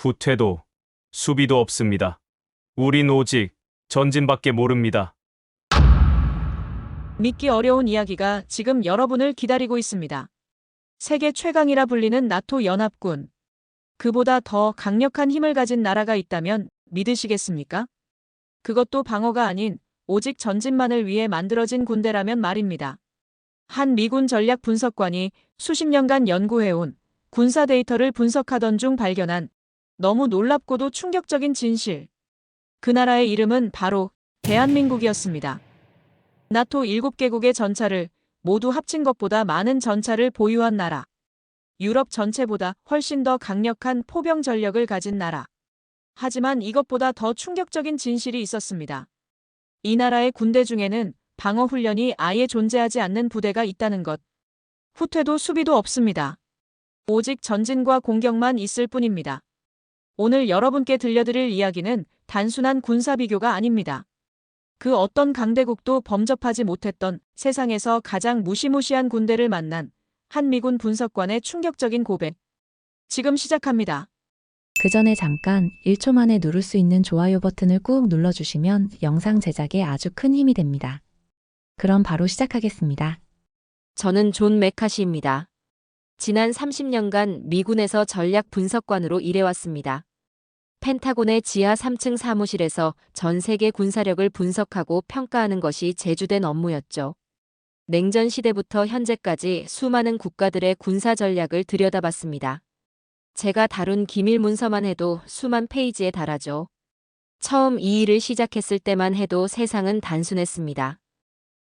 후퇴도 수비도 없습니다. 우린 오직 전진밖에 모릅니다. 믿기 어려운 이야기가 지금 여러분을 기다리고 있습니다. 세계 최강이라 불리는 나토 연합군. 그보다 더 강력한 힘을 가진 나라가 있다면 믿으시겠습니까? 그것도 방어가 아닌 오직 전진만을 위해 만들어진 군대라면 말입니다. 한 미군 전략 분석관이 수십 년간 연구해온 군사 데이터를 분석하던 중 발견한 너무 놀랍고도 충격적인 진실. 그 나라의 이름은 바로 대한민국이었습니다. 나토 7개국의 전차를 모두 합친 것보다 많은 전차를 보유한 나라. 유럽 전체보다 훨씬 더 강력한 포병 전력을 가진 나라. 하지만 이것보다 더 충격적인 진실이 있었습니다. 이 나라의 군대 중에는 방어 훈련이 아예 존재하지 않는 부대가 있다는 것. 후퇴도 수비도 없습니다. 오직 전진과 공격만 있을 뿐입니다. 오늘 여러분께 들려드릴 이야기는 단순한 군사 비교가 아닙니다. 그 어떤 강대국도 범접하지 못했던 세상에서 가장 무시무시한 군대를 만난 한 미군 분석관의 충격적인 고백. 지금 시작합니다. 그 전에 잠깐 1초 만에 누를 수 있는 좋아요 버튼을 꾹 눌러주시면 영상 제작에 아주 큰 힘이 됩니다. 그럼 바로 시작하겠습니다. 저는 존 맥카시입니다. 지난 30년간 미군에서 전략 분석관으로 일해왔습니다. 펜타곤의 지하 3층 사무실에서 전 세계 군사력을 분석하고 평가하는 것이 제주된 업무였죠. 냉전 시대부터 현재까지 수많은 국가들의 군사 전략을 들여다봤습니다. 제가 다룬 기밀 문서만 해도 수만 페이지에 달하죠. 처음 이 일을 시작했을 때만 해도 세상은 단순했습니다.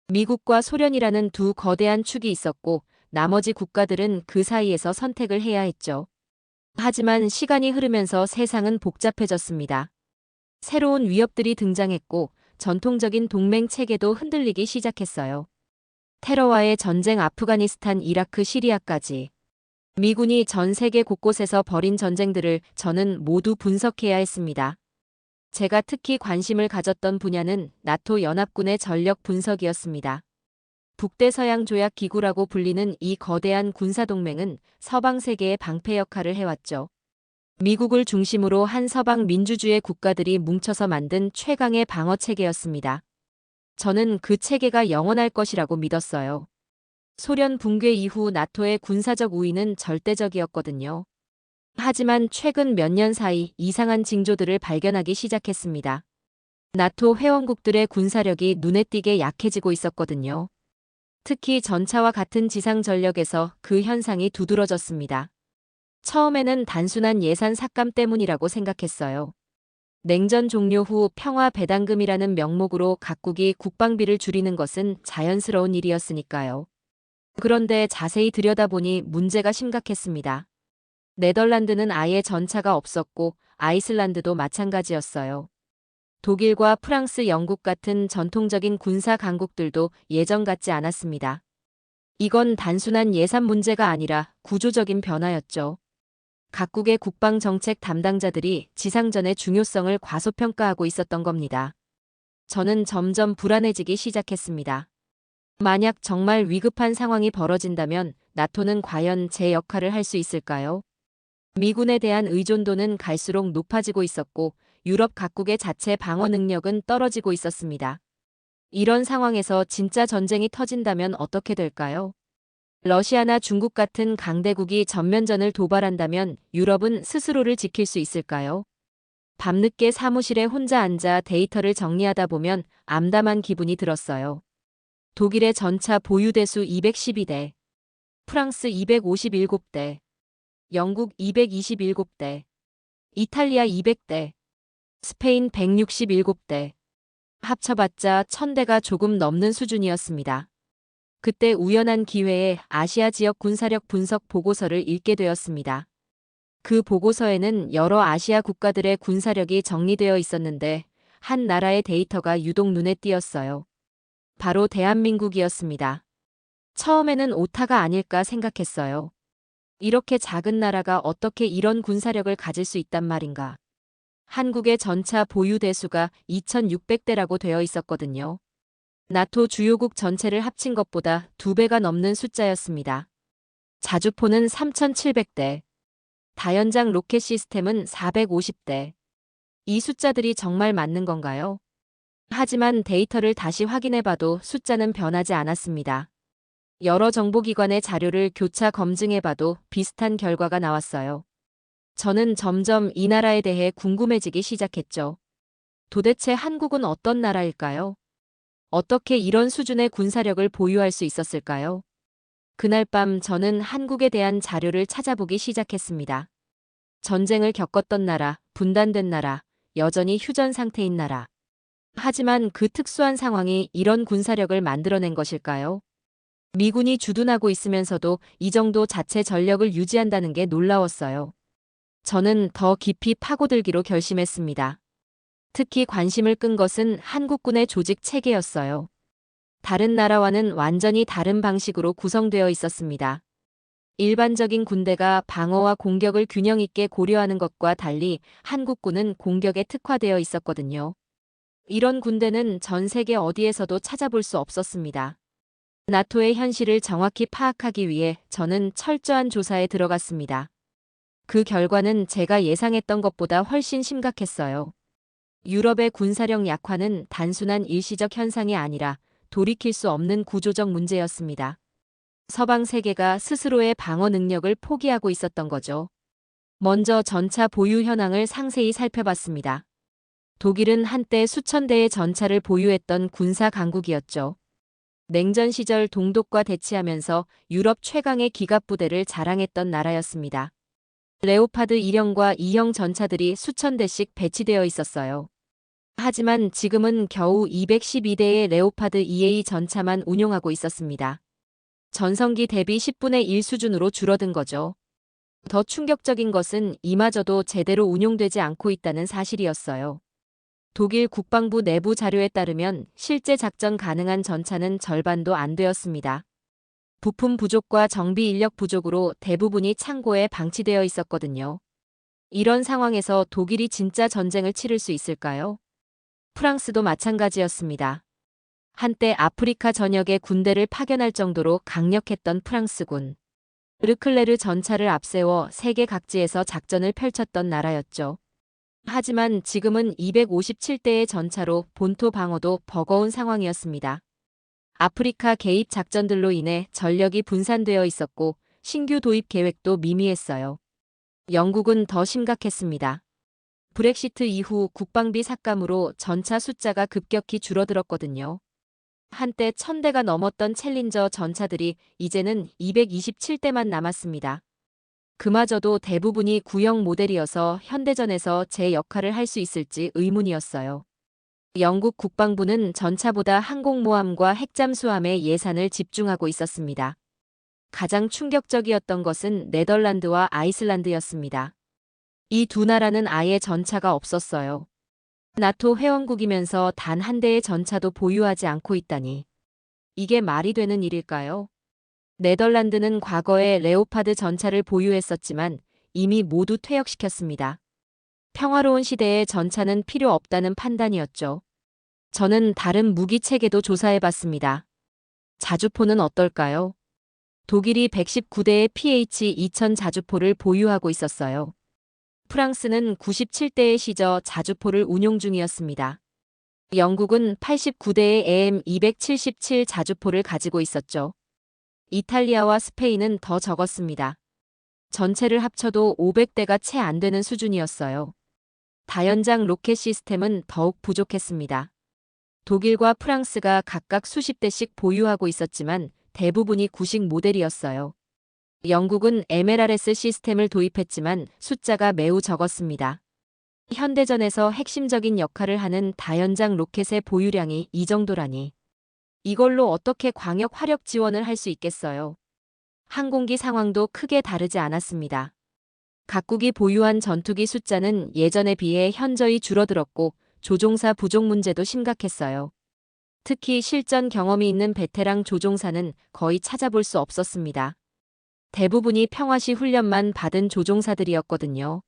미국과 소련이라는 두 거대한 축이 있었고 나머지 국가들은 그 사이에서 선택을 해야 했죠. 하지만 시간이 흐르면서 세상은 복잡해졌습니다. 새로운 위협들이 등장했고 전통적인 동맹 체계도 흔들리기 시작했어요. 테러와의 전쟁, 아프가니스탄, 이라크, 시리아까지. 미군이 전 세계 곳곳에서 벌인 전쟁들을 저는 모두 분석해야 했습니다. 제가 특히 관심을 가졌던 분야는 나토 연합군의 전력 분석이었습니다. 북대서양조약기구라고 불리는 이 거대한 군사동맹은 서방 세계의 방패 역할을 해왔죠. 미국을 중심으로 한 서방 민주주의 국가들이 뭉쳐서 만든 최강의 방어체계였습니다. 저는 그 체계가 영원할 것이라고 믿었어요. 소련 붕괴 이후 나토의 군사적 우위는 절대적이었거든요. 하지만 최근 몇 년 사이 이상한 징조들을 발견하기 시작했습니다. 나토 회원국들의 군사력이 눈에 띄게 약해지고 있었거든요. 특히 전차와 같은 지상 전력에서 그 현상이 두드러졌습니다. 처음에는 단순한 예산 삭감 때문이라고 생각했어요. 냉전 종료 후 평화 배당금이라는 명목으로 각국이 국방비를 줄이는 것은 자연스러운 일이었으니까요. 그런데 자세히 들여다보니 문제가 심각했습니다. 네덜란드는 아예 전차가 없었고 아이슬란드도 마찬가지였어요. 독일과 프랑스, 영국 같은 전통적인 군사 강국들도 예전 같지 않았습니다. 이건 단순한 예산 문제가 아니라 구조적인 변화였죠. 각국의 국방정책 담당자들이 지상전의 중요성을 과소평가하고 있었던 겁니다. 저는 점점 불안해지기 시작했습니다. 만약 정말 위급한 상황이 벌어진다면 나토는 과연 제 역할을 할 수 있을까요? 미군에 대한 의존도는 갈수록 높아지고 있었고 유럽 각국의 자체 방어 능력은 떨어지고 있었습니다. 이런 상황에서 진짜 전쟁이 터진다면 어떻게 될까요? 러시아나 중국 같은 강대국이 전면전을 도발한다면 유럽은 스스로를 지킬 수 있을까요? 밤늦게 사무실에 혼자 앉아 데이터를 정리하다 보면 암담한 기분이 들었어요. 독일의 전차 보유 대수 212대, 프랑스 257대, 영국 227대, 이탈리아 200대, 스페인 167대. 합쳐봤자 1000대가 조금 넘는 수준이었습니다. 그때 우연한 기회에 아시아 지역 군사력 분석 보고서를 읽게 되었습니다. 그 보고서에는 여러 아시아 국가들의 군사력이 정리되어 있었는데 한 나라의 데이터가 유독 눈에 띄었어요. 바로 대한민국이었습니다. 처음에는 오타가 아닐까 생각했어요. 이렇게 작은 나라가 어떻게 이런 군사력을 가질 수 있단 말인가. 한국의 전차 보유 대수가 2600대라고 되어 있었거든요. 나토 주요국 전체를 합친 것보다 2배가 넘는 숫자였습니다. 자주포는 3700대, 다연장 로켓 시스템은 450대. 이 숫자들이 정말 맞는 건가요? 하지만 데이터를 다시 확인해봐도 숫자는 변하지 않았습니다. 여러 정보기관의 자료를 교차 검증해봐도 비슷한 결과가 나왔어요. 저는 점점 이 나라에 대해 궁금해지기 시작했죠. 도대체 한국은 어떤 나라일까요? 어떻게 이런 수준의 군사력을 보유할 수 있었을까요? 그날 밤 저는 한국에 대한 자료를 찾아보기 시작했습니다. 전쟁을 겪었던 나라, 분단된 나라, 여전히 휴전 상태인 나라. 하지만 그 특수한 상황이 이런 군사력을 만들어낸 것일까요? 미군이 주둔하고 있으면서도 이 정도 자체 전력을 유지한다는 게 놀라웠어요. 저는 더 깊이 파고들기로 결심했습니다. 특히 관심을 끈 것은 한국군의 조직 체계였어요. 다른 나라와는 완전히 다른 방식으로 구성되어 있었습니다. 일반적인 군대가 방어와 공격을 균형 있게 고려하는 것과 달리 한국군은 공격에 특화되어 있었거든요. 이런 군대는 전 세계 어디에서도 찾아볼 수 없었습니다. 나토의 현실을 정확히 파악하기 위해 저는 철저한 조사에 들어갔습니다. 그 결과는 제가 예상했던 것보다 훨씬 심각했어요. 유럽의 군사력 약화는 단순한 일시적 현상이 아니라 돌이킬 수 없는 구조적 문제였습니다. 서방 세계가 스스로의 방어 능력을 포기하고 있었던 거죠. 먼저 전차 보유 현황을 상세히 살펴봤습니다. 독일은 한때 수천 대의 전차를 보유했던 군사 강국이었죠. 냉전 시절 동독과 대치하면서 유럽 최강의 기갑부대를 자랑했던 나라였습니다. 레오파드 1형과 2형 전차들이 수천 대씩 배치되어 있었어요. 하지만 지금은 겨우 212대의 레오파드 2A 전차만 운용하고 있었습니다. 전성기 대비 10분의 1 수준으로 줄어든 거죠. 더 충격적인 것은 이마저도 제대로 운용되지 않고 있다는 사실이었어요. 독일 국방부 내부 자료에 따르면 실제 작전 가능한 전차는 절반도 안 되었습니다. 부품 부족과 정비 인력 부족으로 대부분이 창고에 방치되어 있었거든요. 이런 상황에서 독일이 진짜 전쟁을 치를 수 있을까요? 프랑스도 마찬가지였습니다. 한때 아프리카 전역에 군대를 파견할 정도로 강력했던 프랑스군. 르클레르 전차를 앞세워 세계 각지에서 작전을 펼쳤던 나라였죠. 하지만 지금은 257대의 전차로 본토 방어도 버거운 상황이었습니다. 아프리카 개입 작전들로 인해 전력이 분산되어 있었고 신규 도입 계획도 미미했어요. 영국은 더 심각했습니다. 브렉시트 이후 국방비 삭감으로 전차 숫자가 급격히 줄어들었거든요. 한때 1000대가 넘었던 챌린저 전차들이 이제는 227대만 남았습니다. 그마저도 대부분이 구형 모델이어서 현대전에서 제 역할을 할 수 있을지 의문이었어요. 영국 국방부는 전차보다 항공모함과 핵잠수함에 예산을 집중하고 있었습니다. 가장 충격적이었던 것은 네덜란드와 아이슬란드였습니다. 이 두 나라는 아예 전차가 없었어요. 나토 회원국이면서 단 한 대의 전차도 보유하지 않고 있다니. 이게 말이 되는 일일까요? 네덜란드는 과거에 레오파드 전차를 보유했었지만 이미 모두 퇴역시켰습니다. 평화로운 시대에 전차는 필요 없다는 판단이었죠. 저는 다른 무기 체계도 조사해봤습니다. 자주포는 어떨까요? 독일이 119대의 PH-2000 자주포를 보유하고 있었어요. 프랑스는 97대의 시저 자주포를 운용 중이었습니다. 영국은 89대의 AM277 자주포를 가지고 있었죠. 이탈리아와 스페인은 더 적었습니다. 전체를 합쳐도 500대가 채 안 되는 수준이었어요. 다연장 로켓 시스템은 더욱 부족했습니다. 독일과 프랑스가 각각 수십 대씩 보유하고 있었지만 대부분이 구식 모델이었어요. 영국은 MLRS 시스템을 도입했지만 숫자가 매우 적었습니다. 현대전에서 핵심적인 역할을 하는 다연장 로켓의 보유량이 이 정도라니. 이걸로 어떻게 광역 화력 지원을 할 수 있겠어요? 항공기 상황도 크게 다르지 않았습니다. 각국이 보유한 전투기 숫자는 예전에 비해 현저히 줄어들었고 조종사 부족 문제도 심각했어요. 특히 실전 경험이 있는 베테랑 조종사는 거의 찾아볼 수 없었습니다. 대부분이 평화시 훈련만 받은 조종사들이었거든요.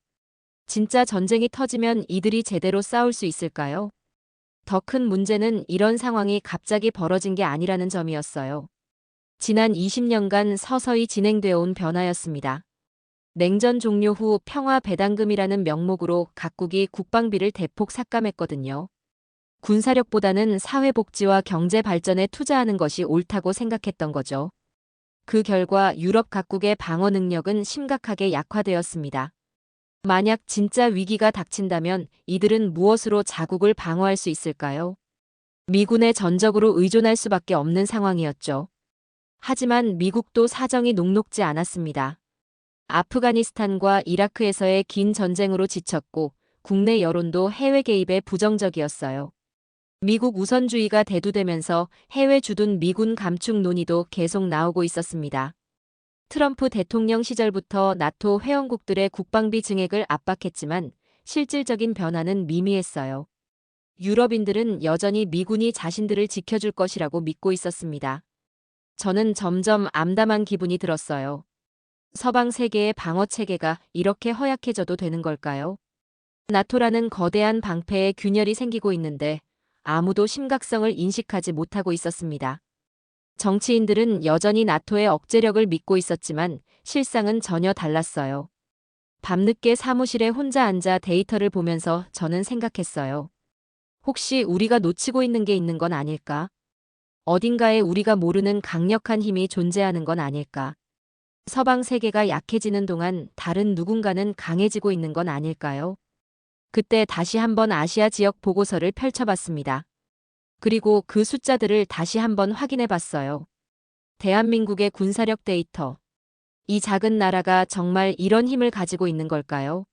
진짜 전쟁이 터지면 이들이 제대로 싸울 수 있을까요? 더 큰 문제는 이런 상황이 갑자기 벌어진 게 아니라는 점이었어요. 지난 20년간 서서히 진행되어 온 변화였습니다. 냉전 종료 후 평화 배당금이라는 명목으로 각국이 국방비를 대폭 삭감했거든요. 군사력보다는 사회복지와 경제 발전에 투자하는 것이 옳다고 생각했던 거죠. 그 결과 유럽 각국의 방어 능력은 심각하게 약화되었습니다. 만약 진짜 위기가 닥친다면 이들은 무엇으로 자국을 방어할 수 있을까요? 미군에 전적으로 의존할 수밖에 없는 상황이었죠. 하지만 미국도 사정이 녹록지 않았습니다. 아프가니스탄과 이라크에서의 긴 전쟁으로 지쳤고 국내 여론도 해외 개입에 부정적이었어요. 미국 우선주의가 대두되면서 해외 주둔 미군 감축 논의도 계속 나오고 있었습니다. 트럼프 대통령 시절부터 나토 회원국들의 국방비 증액을 압박했지만 실질적인 변화는 미미했어요. 유럽인들은 여전히 미군이 자신들을 지켜줄 것이라고 믿고 있었습니다. 저는 점점 암담한 기분이 들었어요. 서방 세계의 방어 체계가 이렇게 허약해져도 되는 걸까요? 나토라는 거대한 방패에 균열이 생기고 있는데 아무도 심각성을 인식하지 못하고 있었습니다. 정치인들은 여전히 나토의 억제력을 믿고 있었지만 실상은 전혀 달랐어요. 밤늦게 사무실에 혼자 앉아 데이터를 보면서 저는 생각했어요. 혹시 우리가 놓치고 있는 게 있는 건 아닐까? 어딘가에 우리가 모르는 강력한 힘이 존재하는 건 아닐까? 서방 세계가 약해지는 동안 다른 누군가는 강해지고 있는 건 아닐까요? 그때 다시 한번 아시아 지역 보고서를 펼쳐봤습니다. 그리고 그 숫자들을 다시 한번 확인해 봤어요. 대한민국의 군사력 데이터. 이 작은 나라가 정말 이런 힘을 가지고 있는 걸까요?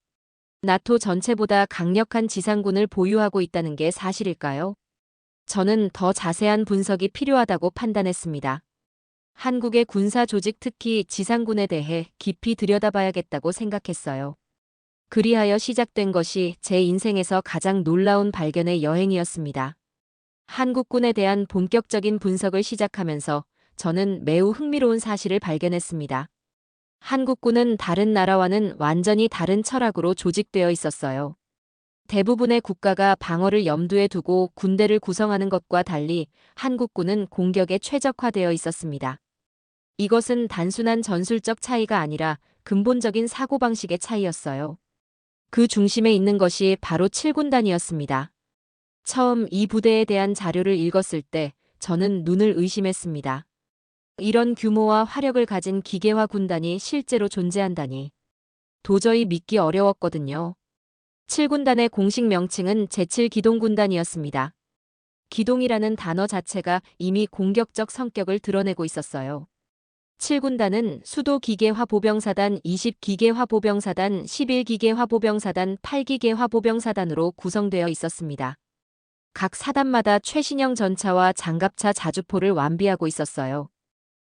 나토 전체보다 강력한 지상군을 보유하고 있다는 게 사실일까요? 저는 더 자세한 분석이 필요하다고 판단했습니다. 한국의 군사 조직 특히 지상군에 대해 깊이 들여다봐야겠다고 생각했어요. 그리하여 시작된 것이 제 인생에서 가장 놀라운 발견의 여행이었습니다. 한국군에 대한 본격적인 분석을 시작하면서 저는 매우 흥미로운 사실을 발견했습니다. 한국군은 다른 나라와는 완전히 다른 철학으로 조직되어 있었어요. 대부분의 국가가 방어를 염두에 두고 군대를 구성하는 것과 달리 한국군은 공격에 최적화되어 있었습니다. 이것은 단순한 전술적 차이가 아니라 근본적인 사고방식의 차이였어요. 그 중심에 있는 것이 바로 7군단이었습니다. 처음 이 부대에 대한 자료를 읽었을 때 저는 눈을 의심했습니다. 이런 규모와 화력을 가진 기계화 군단이 실제로 존재한다니. 도저히 믿기 어려웠거든요. 7군단의 공식 명칭은 제7기동군단이었습니다. 기동이라는 단어 자체가 이미 공격적 성격을 드러내고 있었어요. 7군단은 수도기계화보병사단 20기계화보병사단 11기계화보병사단 8기계화보병사단으로 구성되어 있었습니다. 각 사단마다 최신형 전차와 장갑차 자주포를 완비하고 있었어요.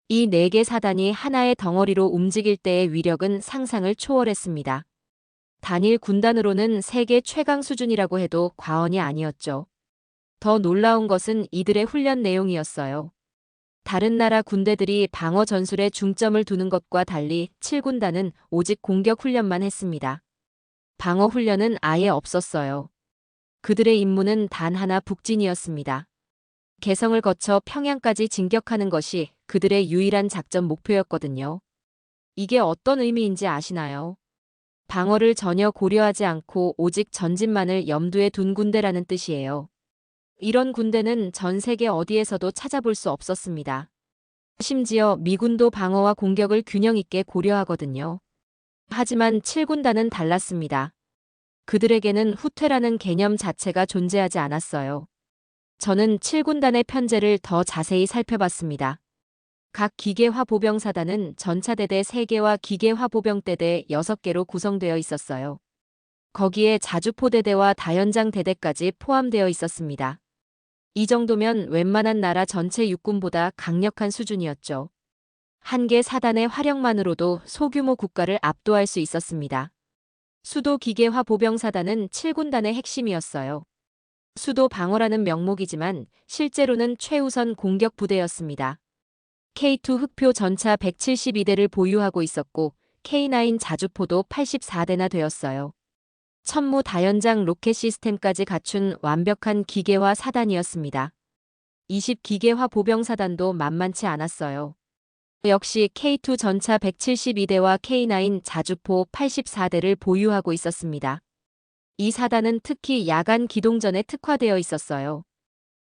이 4개 사단이 하나의 덩어리로 움직일 때의 위력은 상상을 초월했습니다. 단일 군단으로는 세계 최강 수준이라고 해도 과언이 아니었죠. 더 놀라운 것은 이들의 훈련 내용이었어요. 다른 나라 군대들이 방어 전술에 중점을 두는 것과 달리 7군단은 오직 공격 훈련만 했습니다. 방어 훈련은 아예 없었어요. 그들의 임무는 단 하나 북진이었습니다. 개성을 거쳐 평양까지 진격하는 것이 그들의 유일한 작전 목표였거든요. 이게 어떤 의미인지 아시나요? 방어를 전혀 고려하지 않고 오직 전진만을 염두에 둔 군대라는 뜻이에요. 이런 군대는 전 세계 어디에서도 찾아볼 수 없었습니다. 심지어 미군도 방어와 공격을 균형 있게 고려하거든요. 하지만 7군단은 달랐습니다. 그들에게는 후퇴라는 개념 자체가 존재하지 않았어요. 저는 7군단의 편제를 더 자세히 살펴봤습니다. 각 기계화보병사단은 전차대대 3개와 기계화보병대대 6개로 구성되어 있었어요. 거기에 자주포대대와 다연장대대까지 포함되어 있었습니다. 이 정도면 웬만한 나라 전체 육군보다 강력한 수준이었죠. 한 개 사단의 화력만으로도 소규모 국가를 압도할 수 있었습니다. 수도 기계화보병사단은 7군단의 핵심이었어요. 수도 방어라는 명목이지만 실제로는 최우선 공격 부대였습니다. K2 흑표 전차 172대를 보유하고 있었고 K9 자주포도 84대나 되었어요. 천무 다연장 로켓 시스템까지 갖춘 완벽한 기계화 사단이었습니다. 20기계화 보병사단도 만만치 않았어요. 역시 K2 전차 172대와 K9 자주포 84대를 보유하고 있었습니다. 이 사단은 특히 야간 기동전에 특화되어 있었어요.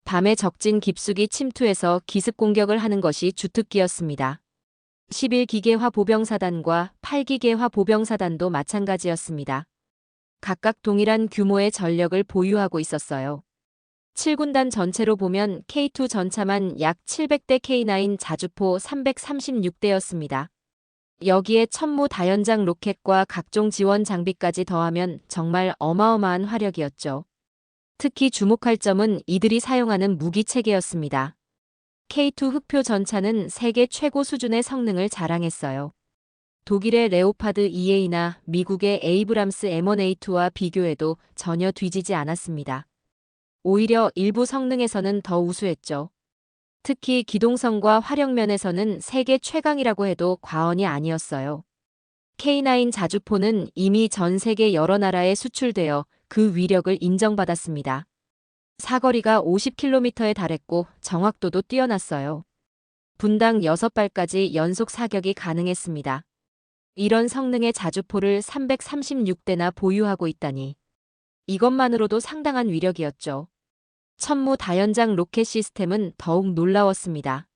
밤에 적진 깊숙이 침투해서 기습 공격을 하는 것이 주특기였습니다. 11기계화 보병사단과 8기계화 보병사단도 마찬가지였습니다. 각각 동일한 규모의 전력을 보유하고 있었어요. 7군단 전체로 보면 K2 전차만 약 700대, K9 자주포 336대였습니다. 여기에 천무 다연장 로켓과 각종 지원 장비까지 더하면 정말 어마어마한 화력이었죠. 특히 주목할 점은 이들이 사용하는 무기 체계였습니다. K2 흑표 전차는 세계 최고 수준의 성능을 자랑했어요. 독일의 레오파드 EA나 미국의 에이브람스 M1A2와 비교해도 전혀 뒤지지 않았습니다. 오히려 일부 성능에서는 더 우수했죠. 특히 기동성과 화력면에서는 세계 최강이라고 해도 과언이 아니었어요. K9 자주포는 이미 전 세계 여러 나라에 수출되어 그 위력을 인정받았습니다. 사거리가 50km에 달했고 정확도도 뛰어났어요. 분당 6발까지 연속 사격이 가능했습니다. 이런 성능의 자주포를 336대나 보유하고 있다니. 이것만으로도 상당한 위력이었죠. 천무 다연장 로켓 시스템은 더욱 놀라웠습니다.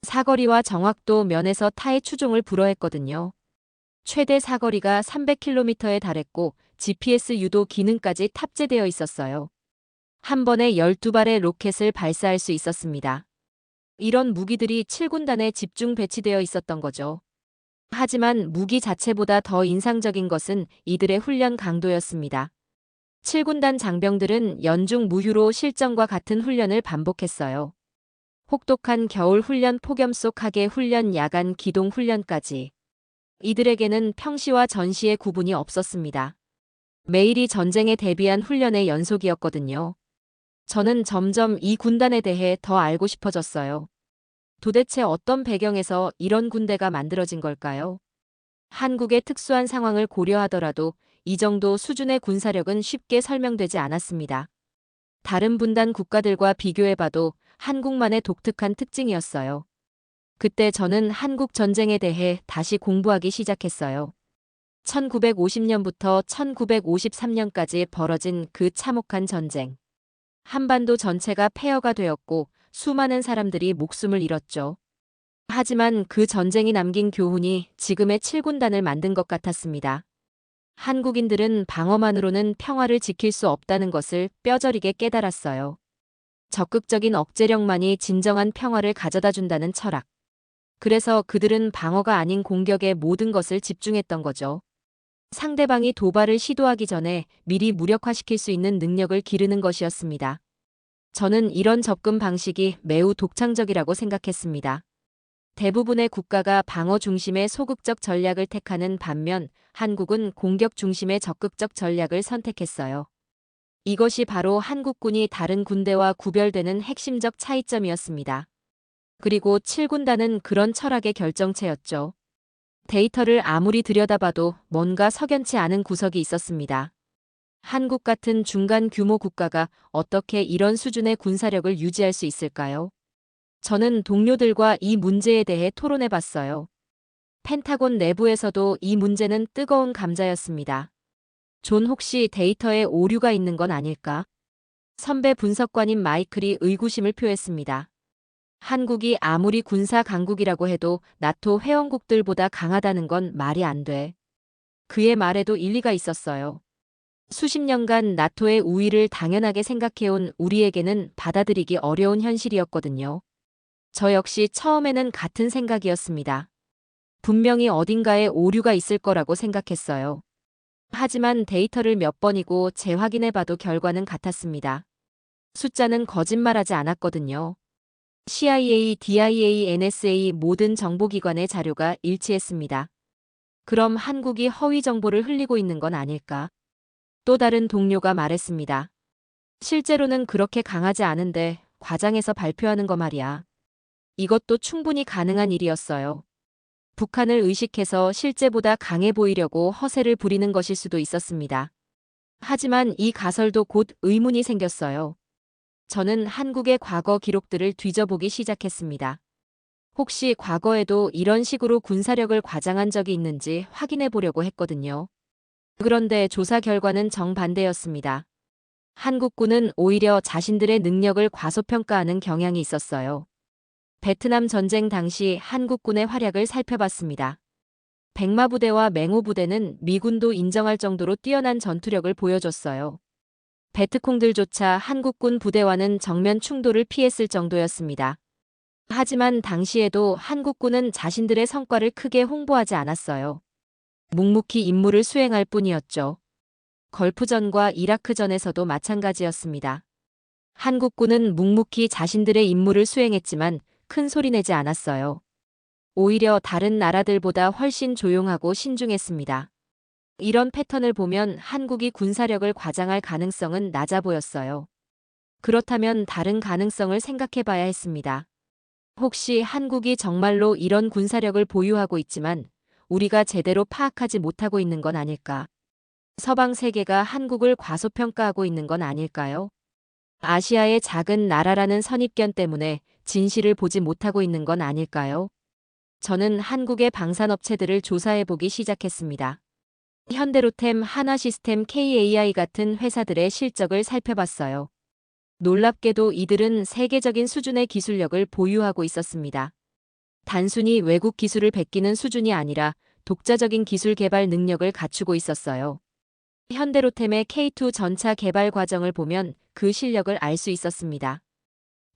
사거리와 정확도 면에서 타의 추종을 불허했거든요. 최대 사거리가 300km에 달했고 GPS 유도 기능까지 탑재되어 있었어요. 한 번에 12발의 로켓을 발사할 수 있었습니다. 이런 무기들이 7군단에 집중 배치되어 있었던 거죠. 하지만 무기 자체보다 더 인상적인 것은 이들의 훈련 강도였습니다. 7군단 장병들은 연중 무휴로 실전과 같은 훈련을 반복했어요. 혹독한 겨울 훈련 폭염 속 하계 훈련 야간 기동 훈련까지. 이들에게는 평시와 전시의 구분이 없었습니다. 매일이 전쟁에 대비한 훈련의 연속이었거든요. 저는 점점 이 군단에 대해 더 알고 싶어졌어요. 도대체 어떤 배경에서 이런 군대가 만들어진 걸까요? 한국의 특수한 상황을 고려하더라도 이 정도 수준의 군사력은 쉽게 설명되지 않았습니다. 다른 분단 국가들과 비교해봐도 한국만의 독특한 특징이었어요. 그때 저는 한국 전쟁에 대해 다시 공부하기 시작했어요. 1950년부터 1953년까지 벌어진 그 참혹한 전쟁. 한반도 전체가 폐허가 되었고 수많은 사람들이 목숨을 잃었죠. 하지만 그 전쟁이 남긴 교훈이 지금의 7군단을 만든 것 같았습니다. 한국인들은 방어만으로는 평화를 지킬 수 없다는 것을 뼈저리게 깨달았어요. 적극적인 억제력만이 진정한 평화를 가져다 준다는 철학. 그래서 그들은 방어가 아닌 공격에 모든 것을 집중했던 거죠. 상대방이 도발을 시도하기 전에 미리 무력화시킬 수 있는 능력을 기르는 것이었습니다. 저는 이런 접근 방식이 매우 독창적이라고 생각했습니다. 대부분의 국가가 방어 중심의 소극적 전략을 택하는 반면 한국은 공격 중심의 적극적 전략을 선택했어요. 이것이 바로 한국군이 다른 군대와 구별되는 핵심적 차이점이었습니다. 그리고 7군단은 그런 철학의 결정체였죠. 데이터를 아무리 들여다봐도 뭔가 석연치 않은 구석이 있었습니다. 한국 같은 중간 규모 국가가 어떻게 이런 수준의 군사력을 유지할 수 있을까요? 저는 동료들과 이 문제에 대해 토론해 봤어요. 펜타곤 내부에서도 이 문제는 뜨거운 감자였습니다. 존, 혹시 데이터에 오류가 있는 건 아닐까? 선배 분석관인 마이클이 의구심을 표했습니다. 한국이 아무리 군사 강국이라고 해도 나토 회원국들보다 강하다는 건 말이 안 돼. 그의 말에도 일리가 있었어요. 수십 년간 나토의 우위를 당연하게 생각해온 우리에게는 받아들이기 어려운 현실이었거든요. 저 역시 처음에는 같은 생각이었습니다. 분명히 어딘가에 오류가 있을 거라고 생각했어요. 하지만 데이터를 몇 번이고 재확인해봐도 결과는 같았습니다. 숫자는 거짓말하지 않았거든요. CIA, DIA, NSA 모든 정보기관의 자료가 일치했습니다. 그럼 한국이 허위 정보를 흘리고 있는 건 아닐까? 또 다른 동료가 말했습니다. 실제로는 그렇게 강하지 않은데 과장해서 발표하는 거 말이야. 이것도 충분히 가능한 일이었어요. 북한을 의식해서 실제보다 강해 보이려고 허세를 부리는 것일 수도 있었습니다. 하지만 이 가설도 곧 의문이 생겼어요. 저는 한국의 과거 기록들을 뒤져보기 시작했습니다. 혹시 과거에도 이런 식으로 군사력을 과장한 적이 있는지 확인해 보려고 했거든요. 그런데 조사 결과는 정반대였습니다. 한국군은 오히려 자신들의 능력을 과소평가하는 경향이 있었어요. 베트남 전쟁 당시 한국군의 활약을 살펴봤습니다. 백마부대와 맹호부대는 미군도 인정할 정도로 뛰어난 전투력을 보여줬어요. 베트콩들조차 한국군 부대와는 정면 충돌을 피했을 정도였습니다. 하지만 당시에도 한국군은 자신들의 성과를 크게 홍보하지 않았어요. 묵묵히 임무를 수행할 뿐이었죠. 걸프전과 이라크전에서도 마찬가지였습니다. 한국군은 묵묵히 자신들의 임무를 수행했지만 큰 소리 내지 않았어요. 오히려 다른 나라들보다 훨씬 조용하고 신중했습니다. 이런 패턴을 보면 한국이 군사력을 과장할 가능성은 낮아 보였어요. 그렇다면 다른 가능성을 생각해 봐야 했습니다. 혹시 한국이 정말로 이런 군사력을 보유하고 있지만 우리가 제대로 파악하지 못하고 있는 건 아닐까? 서방 세계가 한국을 과소평가하고 있는 건 아닐까요? 아시아의 작은 나라라는 선입견 때문에 진실을 보지 못하고 있는 건 아닐까요? 저는 한국의 방산업체들을 조사해보기 시작했습니다. 현대로템, 하나시스템, KAI 같은 회사들의 실적을 살펴봤어요. 놀랍게도 이들은 세계적인 수준의 기술력을 보유하고 있었습니다. 단순히 외국 기술을 베끼는 수준이 아니라 독자적인 기술 개발 능력을 갖추고 있었어요. 현대로템의 K2 전차 개발 과정을 보면 그 실력을 알 수 있었습니다.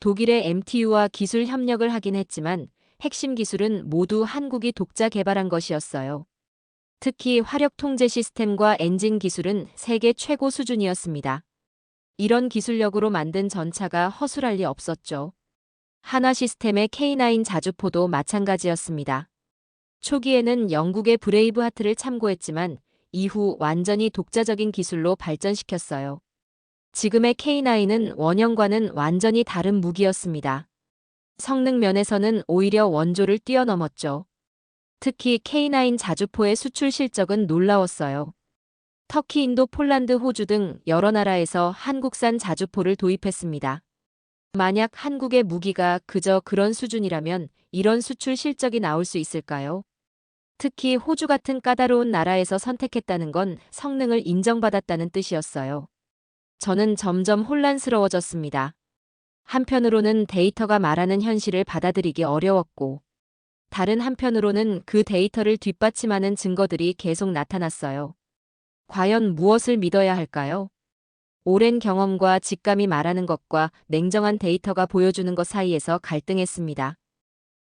독일의 MTU와 기술 협력을 하긴 했지만 핵심 기술은 모두 한국이 독자 개발한 것이었어요. 특히 화력 통제 시스템과 엔진 기술은 세계 최고 수준이었습니다. 이런 기술력으로 만든 전차가 허술할 리 없었죠. 하나 시스템의 K9 자주포도 마찬가지였습니다. 초기에는 영국의 브레이브 하트를 참고했지만 이후 완전히 독자적인 기술로 발전시켰어요. 지금의 K9은 원형과는 완전히 다른 무기였습니다. 성능 면에서는 오히려 원조를 뛰어넘었죠. 특히 K9 자주포의 수출 실적은 놀라웠어요. 터키, 인도, 폴란드, 호주 등 여러 나라에서 한국산 자주포를 도입했습니다. 만약 한국의 무기가 그저 그런 수준이라면 이런 수출 실적이 나올 수 있을까요? 특히 호주 같은 까다로운 나라에서 선택했다는 건 성능을 인정받았다는 뜻이었어요. 저는 점점 혼란스러워졌습니다. 한편으로는 데이터가 말하는 현실을 받아들이기 어려웠고, 다른 한편으로는 그 데이터를 뒷받침하는 증거들이 계속 나타났어요. 과연 무엇을 믿어야 할까요? 오랜 경험과 직감이 말하는 것과 냉정한 데이터가 보여주는 것 사이에서 갈등했습니다.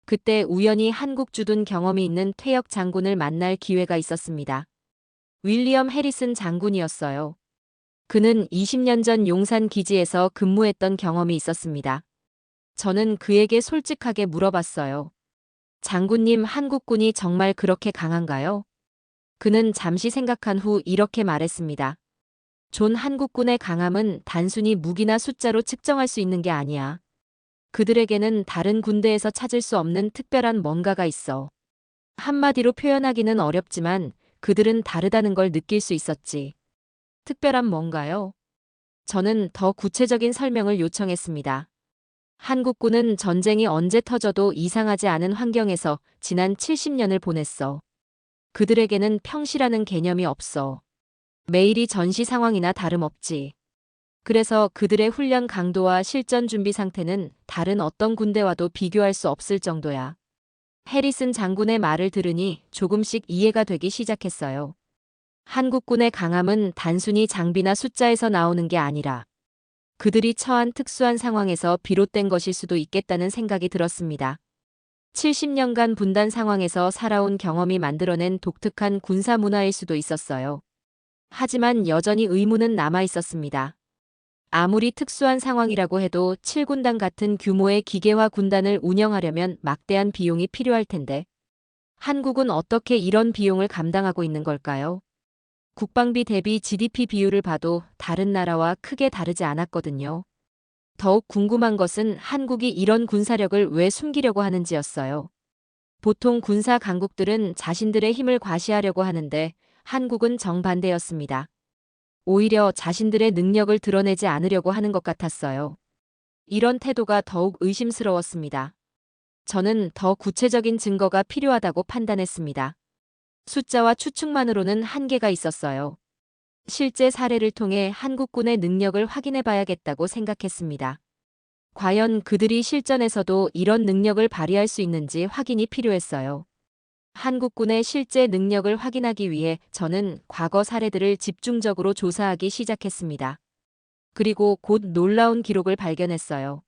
그때 우연히 한국 주둔 경험이 있는 퇴역 장군을 만날 기회가 있었습니다. 윌리엄 해리슨 장군이었어요. 그는 20년 전 용산 기지에서 근무했던 경험이 있었습니다. 저는 그에게 솔직하게 물어봤어요. 장군님, 한국군이 정말 그렇게 강한가요? 그는 잠시 생각한 후 이렇게 말했습니다. 존, 한국군의 강함은 단순히 무기나 숫자로 측정할 수 있는 게 아니야. 그들에게는 다른 군대에서 찾을 수 없는 특별한 뭔가가 있어. 한마디로 표현하기는 어렵지만 그들은 다르다는 걸 느낄 수 있었지. 특별한 뭔가요? 저는 더 구체적인 설명을 요청했습니다. 한국군은 전쟁이 언제 터져도 이상하지 않은 환경에서 지난 70년을 보냈어. 그들에게는 평시라는 개념이 없어. 매일이 전시 상황이나 다름없지. 그래서 그들의 훈련 강도와 실전 준비 상태는 다른 어떤 군대와도 비교할 수 없을 정도야. 해리슨 장군의 말을 들으니 조금씩 이해가 되기 시작했어요. 한국군의 강함은 단순히 장비나 숫자에서 나오는 게 아니라 그들이 처한 특수한 상황에서 비롯된 것일 수도 있겠다는 생각이 들었습니다. 70년간 분단 상황에서 살아온 경험이 만들어낸 독특한 군사 문화일 수도 있었어요. 하지만 여전히 의문은 남아 있었습니다. 아무리 특수한 상황이라고 해도 7군단 같은 규모의 기계화 군단을 운영하려면 막대한 비용이 필요할 텐데, 한국은 어떻게 이런 비용을 감당하고 있는 걸까요? 국방비 대비 GDP 비율을 봐도 다른 나라와 크게 다르지 않았거든요. 더욱 궁금한 것은 한국이 이런 군사력을 왜 숨기려고 하는지였어요. 보통 군사 강국들은 자신들의 힘을 과시하려고 하는데 한국은 정반대였습니다. 오히려 자신들의 능력을 드러내지 않으려고 하는 것 같았어요. 이런 태도가 더욱 의심스러웠습니다. 저는 더 구체적인 증거가 필요하다고 판단했습니다. 숫자와 추측만으로는 한계가 있었어요. 실제 사례를 통해 한국군의 능력을 확인해 봐야겠다고 생각했습니다. 과연 그들이 실전에서도 이런 능력을 발휘할 수 있는지 확인이 필요했어요. 한국군의 실제 능력을 확인하기 위해 저는 과거 사례들을 집중적으로 조사하기 시작했습니다. 그리고 곧 놀라운 기록을 발견했어요.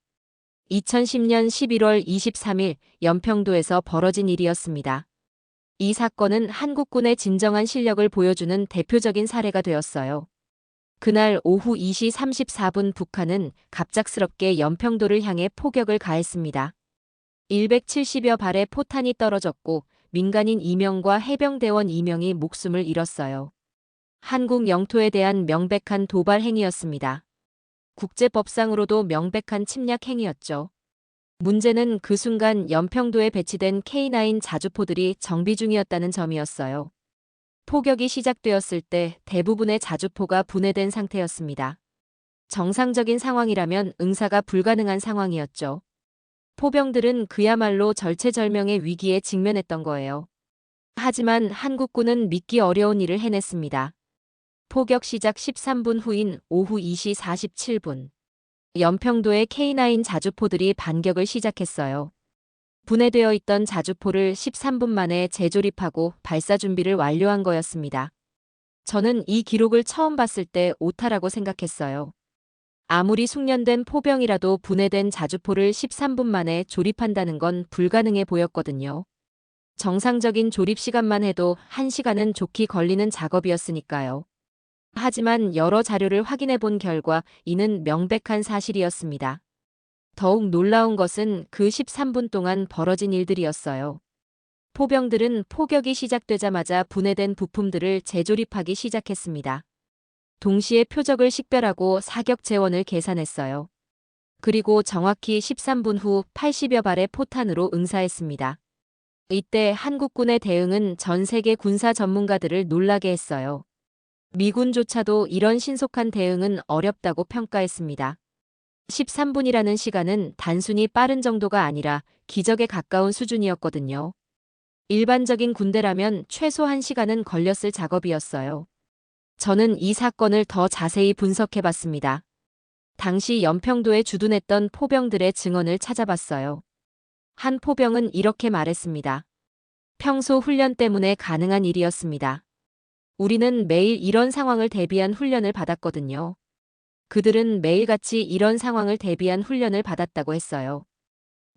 2010년 11월 23일 연평도에서 벌어진 일이었습니다. 이 사건은 한국군의 진정한 실력을 보여주는 대표적인 사례가 되었어요. 그날 오후 2시 34분 북한은 갑작스럽게 연평도를 향해 포격을 가했습니다. 170여 발의 포탄이 떨어졌고 민간인 2명과 해병대원 2명이 목숨을 잃었어요. 한국 영토에 대한 명백한 도발 행위였습니다. 국제법상으로도 명백한 침략 행위였죠. 문제는 그 순간 연평도에 배치된 K9 자주포들이 정비 중이었다는 점이었어요. 포격이 시작되었을 때 대부분의 자주포가 분해된 상태였습니다. 정상적인 상황이라면 응사가 불가능한 상황이었죠. 포병들은 그야말로 절체절명의 위기에 직면했던 거예요. 하지만 한국군은 믿기 어려운 일을 해냈습니다. 포격 시작 13분 후인 오후 2시 47분. 연평도의 K9 자주포들이 반격을 시작했어요. 분해되어 있던 자주포를 13분 만에 재조립하고 발사 준비를 완료한 거였습니다. 저는 이 기록을 처음 봤을 때 오타라고 생각했어요. 아무리 숙련된 포병이라도 분해된 자주포를 13분 만에 조립한다는 건 불가능해 보였거든요. 정상적인 조립 시간만 해도 1시간은 좋게 걸리는 작업이었으니까요. 하지만 여러 자료를 확인해 본 결과 이는 명백한 사실이었습니다. 더욱 놀라운 것은 그 13분 동안 벌어진 일들이었어요. 포병들은 포격이 시작되자마자 분해된 부품들을 재조립하기 시작했습니다. 동시에 표적을 식별하고 사격 재원을 계산했어요. 그리고 정확히 13분 후 80여 발의 포탄으로 응사했습니다. 이때 한국군의 대응은 전 세계 군사 전문가들을 놀라게 했어요. 미군조차도 이런 신속한 대응은 어렵다고 평가했습니다. 13분이라는 시간은 단순히 빠른 정도가 아니라 기적에 가까운 수준이었거든요. 일반적인 군대라면 최소 1시간은 걸렸을 작업이었어요. 저는 이 사건을 더 자세히 분석해봤습니다. 당시 연평도에 주둔했던 포병들의 증언을 찾아봤어요. 한 포병은 이렇게 말했습니다. 평소 훈련 때문에 가능한 일이었습니다. 우리는 매일 이런 상황을 대비한 훈련을 받았거든요. 그들은 매일같이 이런 상황을 대비한 훈련을 받았다고 했어요.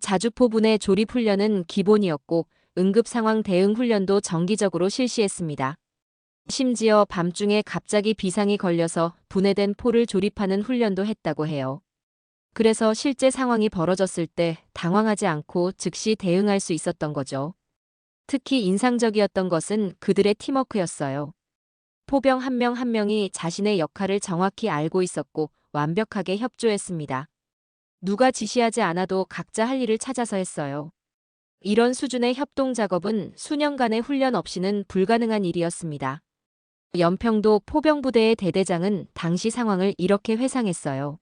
자주포분의 조립 훈련은 기본이었고 응급 상황 대응 훈련도 정기적으로 실시했습니다. 심지어 밤중에 갑자기 비상이 걸려서 분해된 포를 조립하는 훈련도 했다고 해요. 그래서 실제 상황이 벌어졌을 때 당황하지 않고 즉시 대응할 수 있었던 거죠. 특히 인상적이었던 것은 그들의 팀워크였어요. 포병 한 명 한 명이 자신의 역할을 정확히 알고 있었고 완벽하게 협조했습니다. 누가 지시하지 않아도 각자 할 일을 찾아서 했어요. 이런 수준의 협동 작업은 수년간의 훈련 없이는 불가능한 일이었습니다. 연평도 포병부대의 대대장은 당시 상황을 이렇게 회상했어요.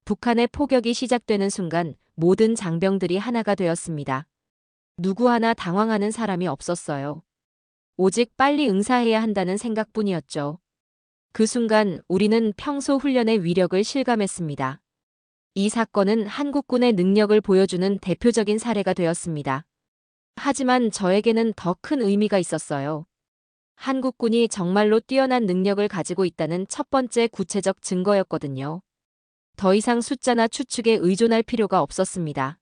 북한의 포격이 시작되는 순간 모든 장병들이 하나가 되었습니다. 누구 하나 당황하는 사람이 없었어요. 오직 빨리 응사해야 한다는 생각뿐이었죠. 그 순간 우리는 평소 훈련의 위력을 실감했습니다. 이 사건은 한국군의 능력을 보여주는 대표적인 사례가 되었습니다. 하지만 저에게는 더 큰 의미가 있었어요. 한국군이 정말로 뛰어난 능력을 가지고 있다는 첫 번째 구체적 증거였거든요. 더 이상 숫자나 추측에 의존할 필요가 없었습니다.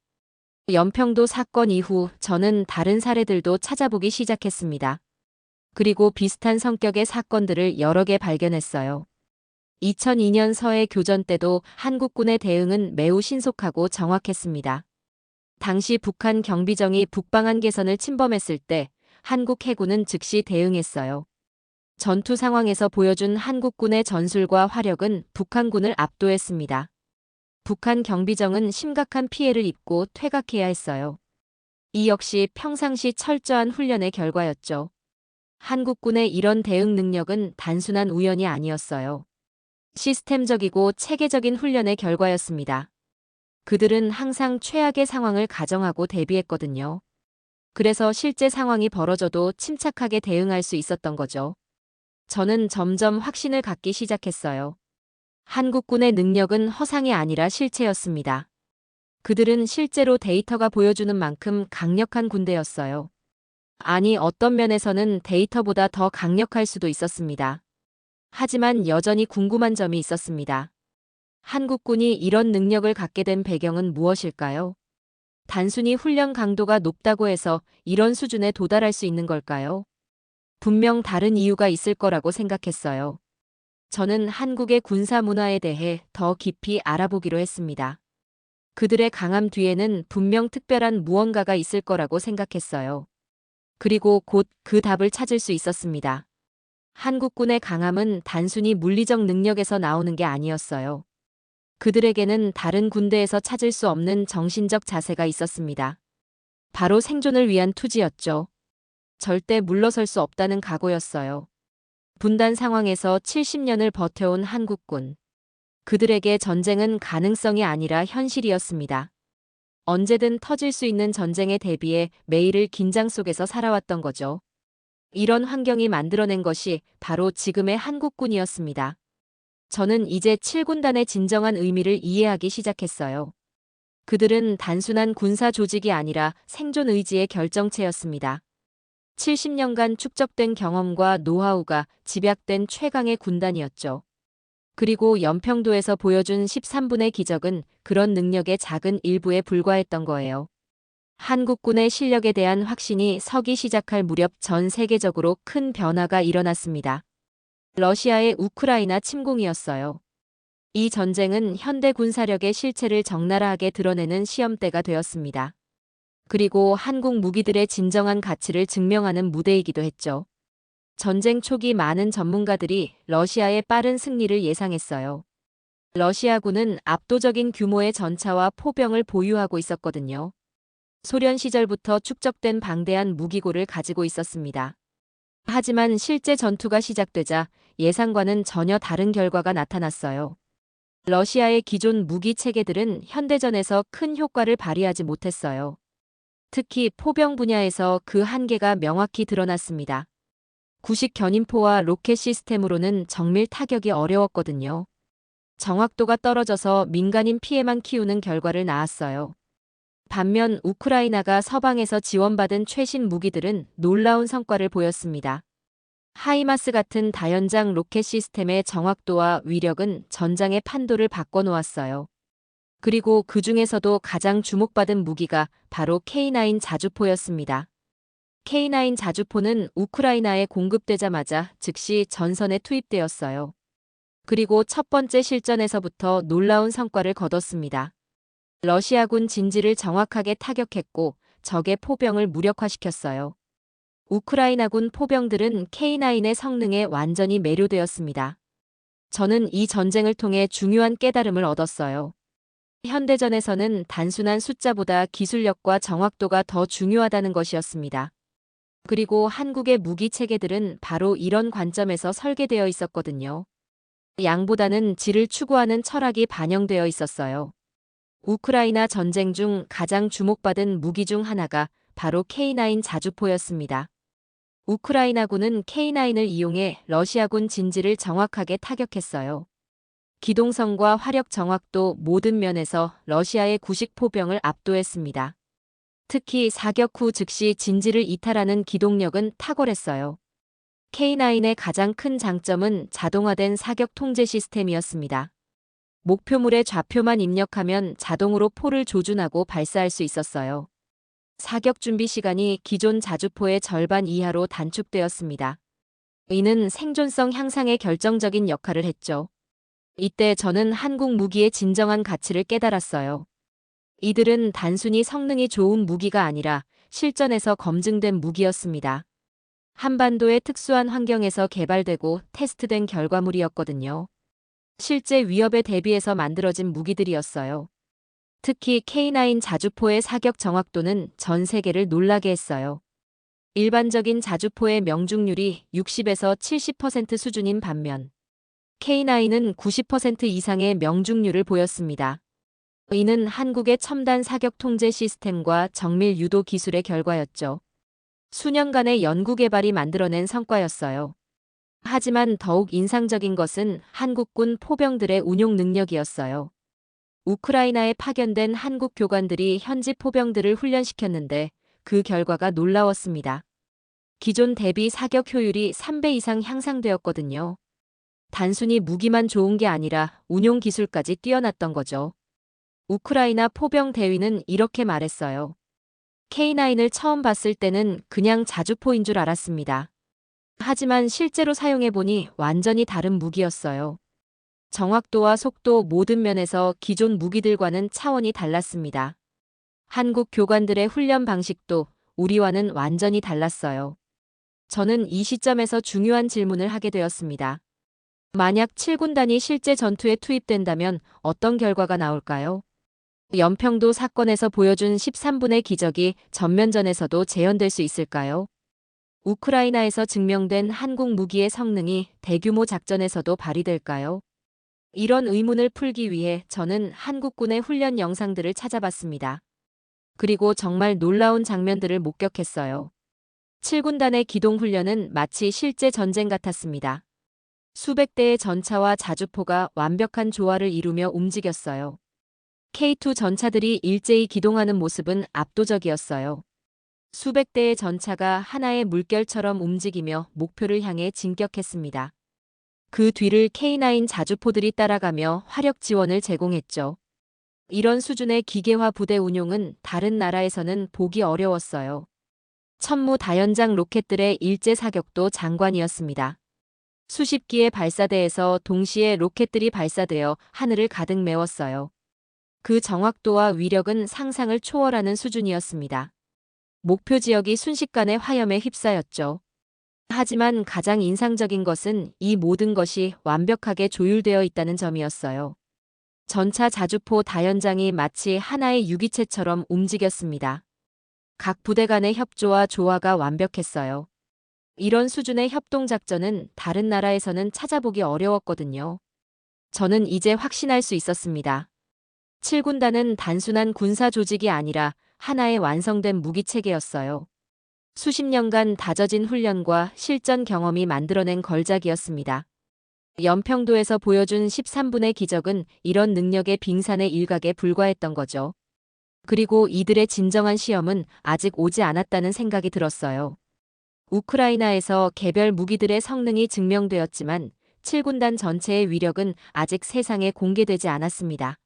연평도 사건 이후 저는 다른 사례들도 찾아보기 시작했습니다. 그리고 비슷한 성격의 사건들을 여러 개 발견했어요. 2002년 서해 교전 때도 한국군의 대응은 매우 신속하고 정확했습니다. 당시 북한 경비정이 북방한 개선을 침범했을 때 한국 해군은 즉시 대응했어요. 전투 상황에서 보여준 한국군의 전술과 화력은 북한군을 압도했습니다. 북한 경비정은 심각한 피해를 입고 퇴각해야 했어요. 이 역시 평상시 철저한 훈련의 결과였죠. 한국군의 이런 대응 능력은 단순한 우연이 아니었어요. 시스템적이고 체계적인 훈련의 결과였습니다. 그들은 항상 최악의 상황을 가정하고 대비했거든요. 그래서 실제 상황이 벌어져도 침착하게 대응할 수 있었던 거죠. 저는 점점 확신을 갖기 시작했어요. 한국군의 능력은 허상이 아니라 실체였습니다. 그들은 실제로 데이터가 보여주는 만큼 강력한 군대였어요. 아니, 어떤 면에서는 데이터보다 더 강력할 수도 있었습니다. 하지만 여전히 궁금한 점이 있었습니다. 한국군이 이런 능력을 갖게 된 배경은 무엇일까요? 단순히 훈련 강도가 높다고 해서 이런 수준에 도달할 수 있는 걸까요? 분명 다른 이유가 있을 거라고 생각했어요. 저는 한국의 군사 문화에 대해 더 깊이 알아보기로 했습니다. 그들의 강함 뒤에는 분명 특별한 무언가가 있을 거라고 생각했어요. 그리고 곧 그 답을 찾을 수 있었습니다. 한국군의 강함은 단순히 물리적 능력에서 나오는 게 아니었어요. 그들에게는 다른 군대에서 찾을 수 없는 정신적 자세가 있었습니다. 바로 생존을 위한 투지였죠. 절대 물러설 수 없다는 각오였어요. 분단 상황에서 70년을 버텨온 한국군. 그들에게 전쟁은 가능성이 아니라 현실이었습니다. 언제든 터질 수 있는 전쟁에 대비해 매일을 긴장 속에서 살아왔던 거죠. 이런 환경이 만들어낸 것이 바로 지금의 한국군이었습니다. 저는 이제 7군단의 진정한 의미를 이해하기 시작했어요. 그들은 단순한 군사 조직이 아니라 생존 의지의 결정체였습니다. 70년간 축적된 경험과 노하우가 집약된 최강의 군단이었죠. 그리고 연평도에서 보여준 13분의 기적은 그런 능력의 작은 일부에 불과했던 거예요. 한국군의 실력에 대한 확신이 서기 시작할 무렵 전 세계적으로 큰 변화가 일어났습니다. 러시아의 우크라이나 침공이었어요. 이 전쟁은 현대 군사력의 실체를 적나라하게 드러내는 시험대가 되었습니다. 그리고 한국 무기들의 진정한 가치를 증명하는 무대이기도 했죠. 전쟁 초기 많은 전문가들이 러시아의 빠른 승리를 예상했어요. 러시아군은 압도적인 규모의 전차와 포병을 보유하고 있었거든요. 소련 시절부터 축적된 방대한 무기고를 가지고 있었습니다. 하지만 실제 전투가 시작되자 예상과는 전혀 다른 결과가 나타났어요. 러시아의 기존 무기 체계들은 현대전에서 큰 효과를 발휘하지 못했어요. 특히 포병 분야에서 그 한계가 명확히 드러났습니다. 구식 견인포와 로켓 시스템으로는 정밀 타격이 어려웠거든요. 정확도가 떨어져서 민간인 피해만 키우는 결과를 낳았어요. 반면 우크라이나가 서방에서 지원받은 최신 무기들은 놀라운 성과를 보였습니다. 하이마스 같은 다연장 로켓 시스템의 정확도와 위력은 전장의 판도를 바꿔놓았어요. 그리고 그 중에서도 가장 주목받은 무기가 바로 K9 자주포였습니다. K9 자주포는 우크라이나에 공급되자마자 즉시 전선에 투입되었어요. 그리고 첫 번째 실전에서부터 놀라운 성과를 거뒀습니다. 러시아군 진지를 정확하게 타격했고 적의 포병을 무력화시켰어요. 우크라이나군 포병들은 K9의 성능에 완전히 매료되었습니다. 저는 이 전쟁을 통해 중요한 깨달음을 얻었어요. 현대전에서는 단순한 숫자보다 기술력과 정확도가 더 중요하다는 것이었습니다. 그리고 한국의 무기 체계들은 바로 이런 관점에서 설계되어 있었거든요. 양보다는 질을 추구하는 철학이 반영되어 있었어요. 우크라이나 전쟁 중 가장 주목받은 무기 중 하나가 바로 K9 자주포였습니다. 우크라이나군은 K9을 이용해 러시아군 진지를 정확하게 타격했어요. 기동성과 화력 정확도 모든 면에서 러시아의 구식 포병을 압도했습니다. 특히 사격 후 즉시 진지를 이탈하는 기동력은 탁월했어요. K9의 가장 큰 장점은 자동화된 사격 통제 시스템이었습니다. 목표물의 좌표만 입력하면 자동으로 포를 조준하고 발사할 수 있었어요. 사격 준비 시간이 기존 자주포의 절반 이하로 단축되었습니다. 이는 생존성 향상에 결정적인 역할을 했죠. 이때 저는 한국 무기의 진정한 가치를 깨달았어요. 이들은 단순히 성능이 좋은 무기가 아니라 실전에서 검증된 무기였습니다. 한반도의 특수한 환경에서 개발되고 테스트된 결과물이었거든요. 실제 위협에 대비해서 만들어진 무기들이었어요. 특히 K9 자주포의 사격 정확도는 전 세계를 놀라게 했어요. 일반적인 자주포의 명중률이 60에서 70% 수준인 반면 K9은 90% 이상의 명중률을 보였습니다. 이는 한국의 첨단 사격 통제 시스템과 정밀 유도 기술의 결과였죠. 수년간의 연구 개발이 만들어낸 성과였어요. 하지만 더욱 인상적인 것은 한국군 포병들의 운용 능력이었어요. 우크라이나에 파견된 한국 교관들이 현지 포병들을 훈련시켰는데 그 결과가 놀라웠습니다. 기존 대비 사격 효율이 3배 이상 향상되었거든요. 단순히 무기만 좋은 게 아니라 운용 기술까지 뛰어났던 거죠. 우크라이나 포병 대위는 이렇게 말했어요. K9을 처음 봤을 때는 그냥 자주포인 줄 알았습니다. 하지만 실제로 사용해보니 완전히 다른 무기였어요. 정확도와 속도 모든 면에서 기존 무기들과는 차원이 달랐습니다. 한국 교관들의 훈련 방식도 우리와는 완전히 달랐어요. 저는 이 시점에서 중요한 질문을 하게 되었습니다. 만약 7군단이 실제 전투에 투입된다면 어떤 결과가 나올까요? 연평도 사건에서 보여준 13분의 기적이 전면전에서도 재현될 수 있을까요? 우크라이나에서 증명된 한국 무기의 성능이 대규모 작전에서도 발휘될까요? 이런 의문을 풀기 위해 저는 한국군의 훈련 영상들을 찾아봤습니다. 그리고 정말 놀라운 장면들을 목격했어요. 7군단의 기동훈련은 마치 실제 전쟁 같았습니다. 수백 대의 전차와 자주포가 완벽한 조화를 이루며 움직였어요. K2 전차들이 일제히 기동하는 모습은 압도적이었어요. 수백 대의 전차가 하나의 물결처럼 움직이며 목표를 향해 진격했습니다. 그 뒤를 K9 자주포들이 따라가며 화력 지원을 제공했죠. 이런 수준의 기계화 부대 운용은 다른 나라에서는 보기 어려웠어요. 천무다연장 로켓들의 일제 사격도 장관이었습니다. 수십 기의 발사대에서 동시에 로켓들이 발사되어 하늘을 가득 메웠어요. 그 정확도와 위력은 상상을 초월하는 수준이었습니다. 목표 지역이 순식간에 화염에 휩싸였죠. 하지만 가장 인상적인 것은 이 모든 것이 완벽하게 조율되어 있다는 점이었어요. 전차 자주포 다연장이 마치 하나의 유기체처럼 움직였습니다. 각 부대 간의 협조와 조화가 완벽했어요. 이런 수준의 협동작전은 다른 나라에서는 찾아보기 어려웠거든요. 저는 이제 확신할 수 있었습니다. 7군단은 단순한 군사 조직이 아니라 하나의 완성된 무기체계였어요. 수십 년간 다져진 훈련과 실전 경험이 만들어낸 걸작이었습니다. 연평도에서 보여준 13분의 기적은 이런 능력의 빙산의 일각에 불과했던 거죠. 그리고 이들의 진정한 시험은 아직 오지 않았다는 생각이 들었어요. 우크라이나에서 개별 무기들의 성능이 증명되었지만 7군단 전체의 위력은 아직 세상에 공개되지 않았습니다.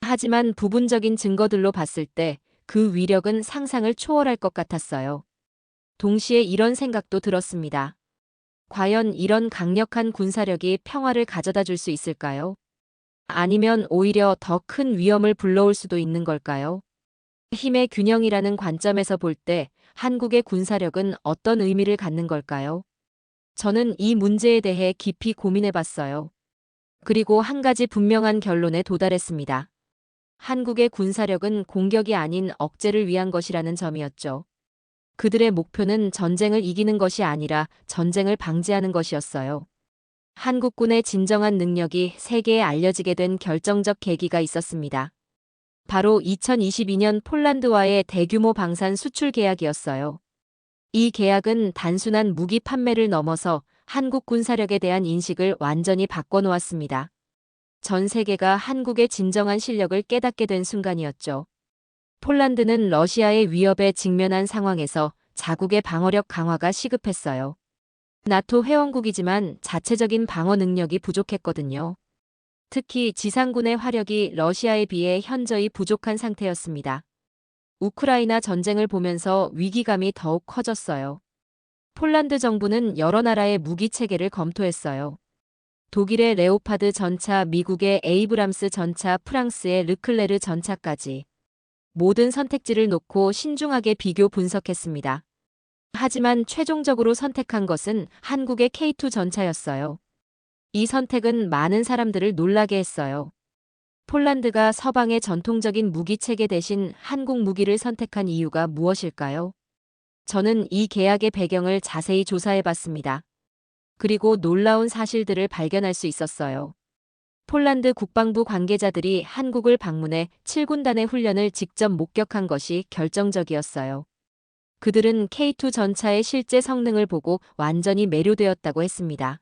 하지만 부분적인 증거들로 봤을 때 그 위력은 상상을 초월할 것 같았어요. 동시에 이런 생각도 들었습니다. 과연 이런 강력한 군사력이 평화를 가져다 줄 수 있을까요? 아니면 오히려 더 큰 위험을 불러올 수도 있는 걸까요? 힘의 균형이라는 관점에서 볼 때 한국의 군사력은 어떤 의미를 갖는 걸까요? 저는 이 문제에 대해 깊이 고민해 봤어요. 그리고 한 가지 분명한 결론에 도달했습니다. 한국의 군사력은 공격이 아닌 억제를 위한 것이라는 점이었죠. 그들의 목표는 전쟁을 이기는 것이 아니라 전쟁을 방지하는 것이었어요. 한국군의 진정한 능력이 세계에 알려지게 된 결정적 계기가 있었습니다. 바로 2022년 폴란드와의 대규모 방산 수출 계약이었어요. 이 계약은 단순한 무기 판매를 넘어서 한국 군사력에 대한 인식을 완전히 바꿔놓았습니다. 전 세계가 한국의 진정한 실력을 깨닫게 된 순간이었죠. 폴란드는 러시아의 위협에 직면한 상황에서 자국의 방어력 강화가 시급했어요. 나토 회원국이지만 자체적인 방어 능력이 부족했거든요. 특히 지상군의 화력이 러시아에 비해 현저히 부족한 상태였습니다. 우크라이나 전쟁을 보면서 위기감이 더욱 커졌어요. 폴란드 정부는 여러 나라의 무기 체계를 검토했어요. 독일의 레오파드 전차, 미국의 에이브람스 전차, 프랑스의 르클레르 전차까지. 모든 선택지를 놓고 신중하게 비교 분석했습니다. 하지만 최종적으로 선택한 것은 한국의 K2 전차였어요. 이 선택은 많은 사람들을 놀라게 했어요. 폴란드가 서방의 전통적인 무기 체계 대신 한국 무기를 선택한 이유가 무엇일까요? 저는 이 계약의 배경을 자세히 조사해 봤습니다. 그리고 놀라운 사실들을 발견할 수 있었어요. 폴란드 국방부 관계자들이 한국을 방문해 7군단의 훈련을 직접 목격한 것이 결정적이었어요. 그들은 K2 전차의 실제 성능을 보고 완전히 매료되었다고 했습니다.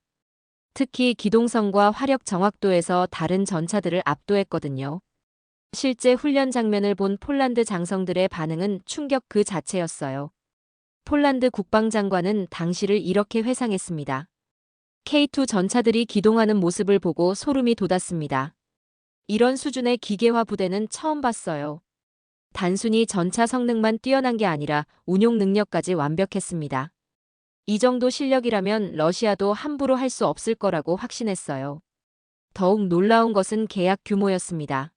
특히 기동성과 화력 정확도에서 다른 전차들을 압도했거든요. 실제 훈련 장면을 본 폴란드 장성들의 반응은 충격 그 자체였어요. 폴란드 국방장관은 당시를 이렇게 회상했습니다. K2 전차들이 기동하는 모습을 보고 소름이 돋았습니다. 이런 수준의 기계화 부대는 처음 봤어요. 단순히 전차 성능만 뛰어난 게 아니라 운용 능력까지 완벽했습니다. 이 정도 실력이라면 러시아도 함부로 할 수 없을 거라고 확신했어요. 더욱 놀라운 것은 계약 규모였습니다.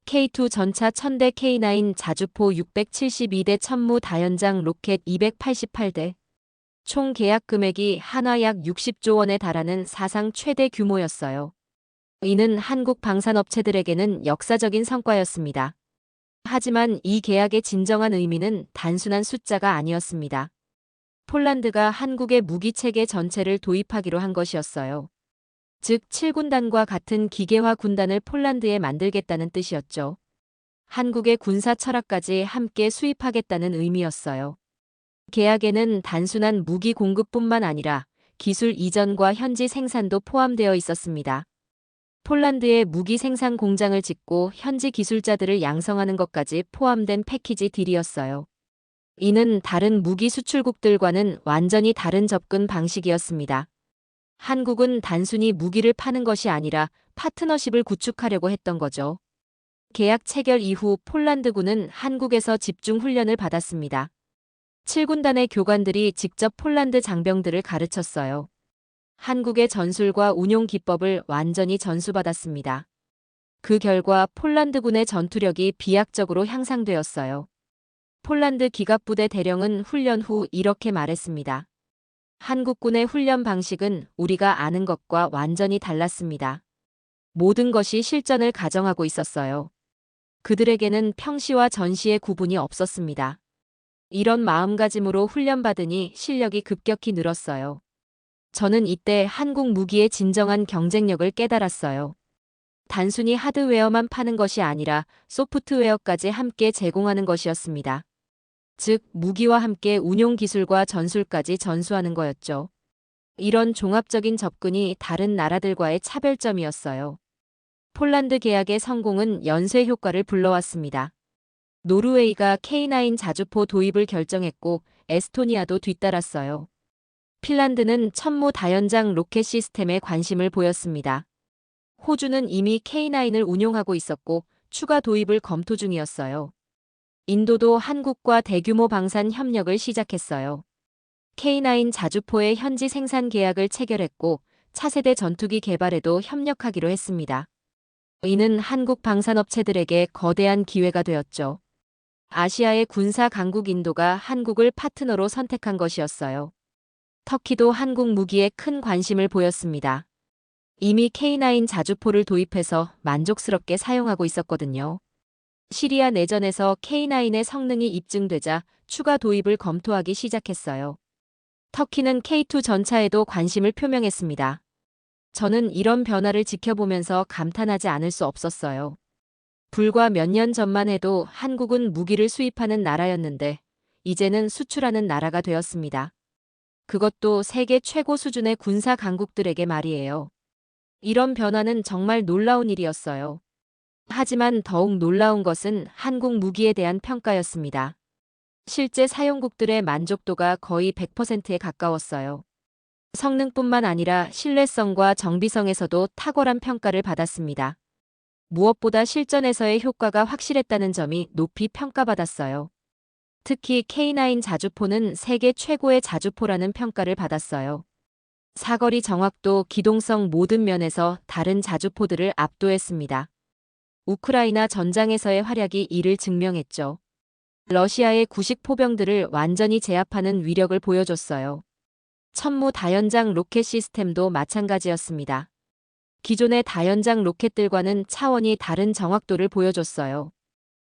K2 전차 1000대 K9 자주포 672대 천무 다연장 로켓 288대. 총 계약 금액이 한화 약 60조 원에 달하는 사상 최대 규모였어요. 이는 한국 방산업체들에게는 역사적인 성과였습니다. 하지만 이 계약의 진정한 의미는 단순한 숫자가 아니었습니다. 폴란드가 한국의 무기체계 전체를 도입하기로 한 것이었어요. 즉 7군단과 같은 기계화 군단을 폴란드에 만들겠다는 뜻이었죠. 한국의 군사 철학까지 함께 수입하겠다는 의미였어요. 계약에는 단순한 무기 공급뿐만 아니라 기술 이전과 현지 생산도 포함되어 있었습니다. 폴란드에 무기 생산 공장을 짓고 현지 기술자들을 양성하는 것까지 포함된 패키지 딜이었어요. 이는 다른 무기 수출국들과는 완전히 다른 접근 방식이었습니다. 한국은 단순히 무기를 파는 것이 아니라 파트너십을 구축하려고 했던 거죠. 계약 체결 이후 폴란드군은 한국에서 집중 훈련을 받았습니다. 7군단의 교관들이 직접 폴란드 장병들을 가르쳤어요. 한국의 전술과 운용 기법을 완전히 전수받았습니다. 그 결과 폴란드군의 전투력이 비약적으로 향상되었어요. 폴란드 기갑부대 대령은 훈련 후 이렇게 말했습니다. 한국군의 훈련 방식은 우리가 아는 것과 완전히 달랐습니다. 모든 것이 실전을 가정하고 있었어요. 그들에게는 평시와 전시의 구분이 없었습니다. 이런 마음가짐으로 훈련받으니 실력이 급격히 늘었어요. 저는 이때 한국 무기의 진정한 경쟁력을 깨달았어요. 단순히 하드웨어만 파는 것이 아니라 소프트웨어까지 함께 제공하는 것이었습니다. 즉, 무기와 함께 운용 기술과 전술까지 전수하는 거였죠. 이런 종합적인 접근이 다른 나라들과의 차별점이었어요. 폴란드 계약의 성공은 연쇄 효과를 불러왔습니다. 노르웨이가 K9 자주포 도입을 결정했고 에스토니아도 뒤따랐어요. 핀란드는 천무 다연장 로켓 시스템에 관심을 보였습니다. 호주는 이미 K9을 운용하고 있었고 추가 도입을 검토 중이었어요. 인도도 한국과 대규모 방산 협력을 시작했어요. K9 자주포의 현지 생산 계약을 체결했고 차세대 전투기 개발에도 협력하기로 했습니다. 이는 한국 방산업체들에게 거대한 기회가 되었죠. 아시아의 군사 강국 인도가 한국을 파트너로 선택한 것이었어요. 터키도 한국 무기에 큰 관심을 보였습니다. 이미 K9 자주포를 도입해서 만족스럽게 사용하고 있었거든요. 시리아 내전에서 K9의 성능이 입증되자 추가 도입을 검토하기 시작했어요. 터키는 K2 전차에도 관심을 표명했습니다. 저는 이런 변화를 지켜보면서 감탄하지 않을 수 없었어요. 불과 몇 년 전만 해도 한국은 무기를 수입하는 나라였는데 이제는 수출하는 나라가 되었습니다. 그것도 세계 최고 수준의 군사 강국들에게 말이에요. 이런 변화는 정말 놀라운 일이었어요. 하지만 더욱 놀라운 것은 한국 무기에 대한 평가였습니다. 실제 사용국들의 만족도가 거의 100%에 가까웠어요. 성능뿐만 아니라 신뢰성과 정비성에서도 탁월한 평가를 받았습니다. 무엇보다 실전에서의 효과가 확실했다는 점이 높이 평가받았어요. 특히 K9 자주포는 세계 최고의 자주포라는 평가를 받았어요. 사거리 정확도, 기동성 모든 면에서 다른 자주포들을 압도했습니다. 우크라이나 전장에서의 활약이 이를 증명했죠. 러시아의 구식 포병들을 완전히 제압하는 위력을 보여줬어요. 천무 다연장 로켓 시스템도 마찬가지였습니다. 기존의 다연장 로켓들과는 차원이 다른 정확도를 보여줬어요.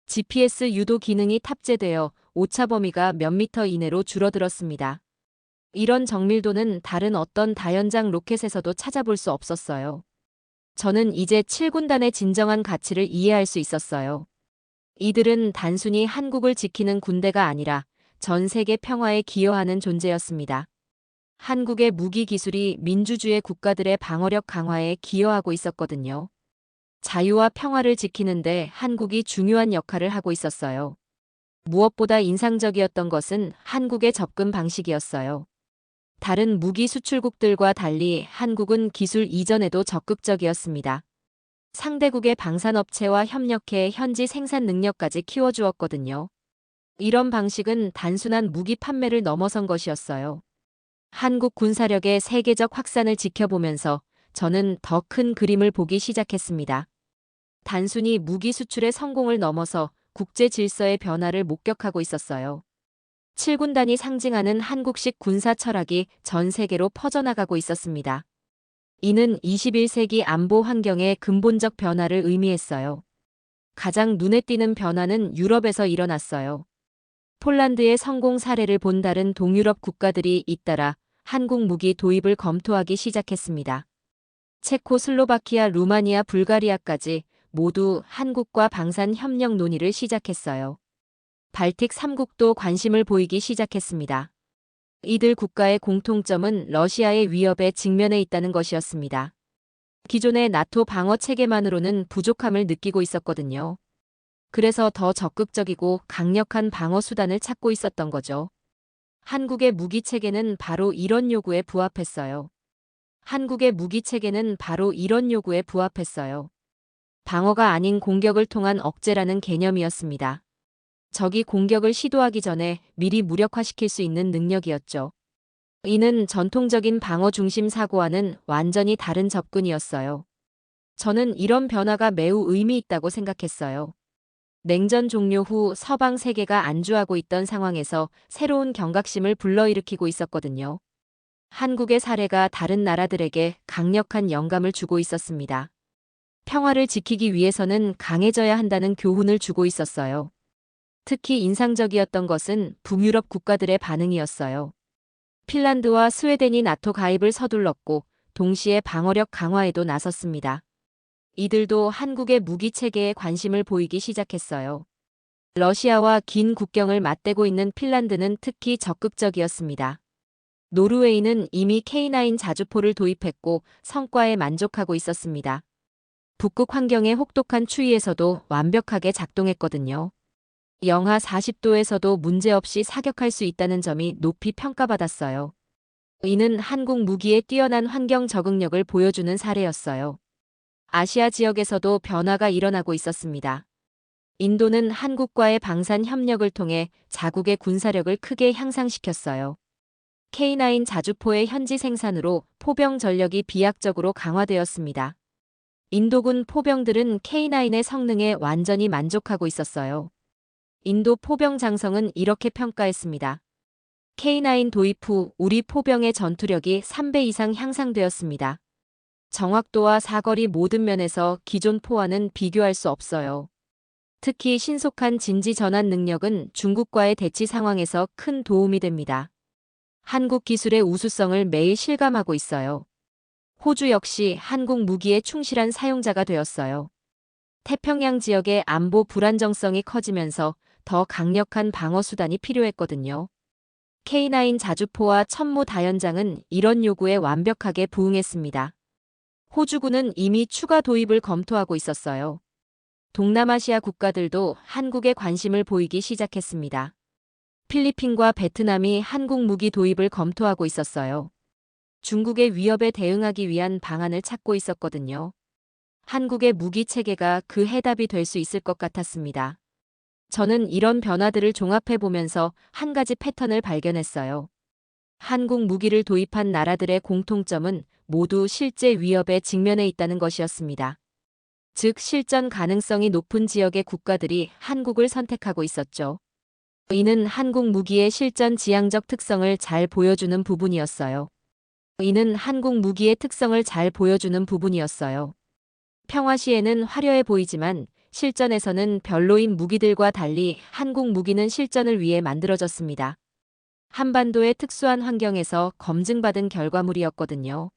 GPS 유도 기능이 탑재되어 오차 범위가 몇 미터 이내로 줄어들었습니다. 이런 정밀도는 다른 어떤 다연장 로켓에서도 찾아볼 수 없었어요. 저는 이제 7군단의 진정한 가치를 이해할 수 있었어요. 이들은 단순히 한국을 지키는 군대가 아니라 전 세계 평화에 기여하는 존재였습니다. 한국의 무기 기술이 민주주의 국가들의 방어력 강화에 기여하고 있었거든요. 자유와 평화를 지키는데 한국이 중요한 역할을 하고 있었어요. 무엇보다 인상적이었던 것은 한국의 접근 방식이었어요. 다른 무기 수출국들과 달리 한국은 기술 이전에도 적극적이었습니다. 상대국의 방산업체와 협력해 현지 생산 능력까지 키워주었거든요. 이런 방식은 단순한 무기 판매를 넘어선 것이었어요. 한국 군사력의 세계적 확산을 지켜보면서 저는 더 큰 그림을 보기 시작했습니다. 단순히 무기 수출의 성공을 넘어서 국제 질서의 변화를 목격하고 있었어요. 7군단이 상징하는 한국식 군사 철학이 전 세계로 퍼져나가고 있었습니다. 이는 21세기 안보 환경의 근본적 변화를 의미했어요. 가장 눈에 띄는 변화는 유럽에서 일어났어요. 폴란드의 성공 사례를 본 다른 동유럽 국가들이 잇따라 한국 무기 도입을 검토하기 시작했습니다. 체코슬로바키아, 루마니아, 불가리아까지 모두 한국과 방산 협력 논의를 시작했어요. 발틱 3국도 관심을 보이기 시작했습니다. 이들 국가의 공통점은 러시아의 위협에 직면해 있다는 것이었습니다. 기존의 나토 방어 체계만으로는 부족함을 느끼고 있었거든요. 그래서 더 적극적이고 강력한 방어 수단을 찾고 있었던 거죠. 한국의 무기 체계는 바로 이런 요구에 부합했어요. 방어가 아닌 공격을 통한 억제라는 개념이었습니다. 적이 공격을 시도하기 전에 미리 무력화시킬 수 있는 능력이었죠. 이는 전통적인 방어 중심 사고와는 완전히 다른 접근이었어요. 저는 이런 변화가 매우 의미 있다고 생각했어요. 냉전 종료 후 서방 세계가 안주하고 있던 상황에서 새로운 경각심을 불러일으키고 있었거든요. 한국의 사례가 다른 나라들에게 강력한 영감을 주고 있었습니다. 평화를 지키기 위해서는 강해져야 한다는 교훈을 주고 있었어요. 특히 인상적이었던 것은 북유럽 국가들의 반응이었어요. 핀란드와 스웨덴이 나토 가입을 서둘렀고 동시에 방어력 강화에도 나섰습니다. 이들도 한국의 무기 체계에 관심을 보이기 시작했어요. 러시아와 긴 국경을 맞대고 있는 핀란드는 특히 적극적이었습니다. 노르웨이는 이미 K9 자주포를 도입했고 성과에 만족하고 있었습니다. 북극 환경의 혹독한 추위에서도 완벽하게 작동했거든요. 영하 40도에서도 문제없이 사격할 수 있다는 점이 높이 평가받았어요. 이는 한국 무기의 뛰어난 환경 적응력을 보여주는 사례였어요. 아시아 지역에서도 변화가 일어나고 있었습니다. 인도는 한국과의 방산 협력을 통해 자국의 군사력을 크게 향상시켰어요. K9 자주포의 현지 생산으로 포병 전력이 비약적으로 강화되었습니다. 인도군 포병들은 K9의 성능에 완전히 만족하고 있었어요. 인도 포병 장성은 이렇게 평가했습니다. K9 도입 후 우리 포병의 전투력이 3배 이상 향상되었습니다. 정확도와 사거리 모든 면에서 기존 포와는 비교할 수 없어요. 특히 신속한 진지 전환 능력은 중국과의 대치 상황에서 큰 도움이 됩니다. 한국 기술의 우수성을 매일 실감하고 있어요. 호주 역시 한국 무기의 충실한 사용자가 되었어요. 태평양 지역의 안보 불안정성이 커지면서 더 강력한 방어 수단이 필요했거든요. K9 자주포와 천무 다연장은 이런 요구에 완벽하게 부응했습니다. 호주군은 이미 추가 도입을 검토하고 있었어요. 동남아시아 국가들도 한국에 관심을 보이기 시작했습니다. 필리핀과 베트남이 한국 무기 도입을 검토하고 있었어요. 중국의 위협에 대응하기 위한 방안을 찾고 있었거든요. 한국의 무기 체계가 그 해답이 될 수 있을 것 같았습니다. 저는 이런 변화들을 종합해 보면서 한 가지 패턴을 발견했어요. 한국 무기를 도입한 나라들의 공통점은 모두 실제 위협에 직면해 있다는 것이었습니다. 즉, 실전 가능성이 높은 지역의 국가들이 한국을 선택하고 있었죠. 이는 한국 무기의 실전 지향적 특성을 잘 보여주는 부분이었어요. 평화 시에는 화려해 보이지만 실전에서는 별로인 무기들과 달리 한국 무기는 실전을 위해 만들어졌습니다. 한반도의 특수한 환경에서 검증받은 결과물이었거든요.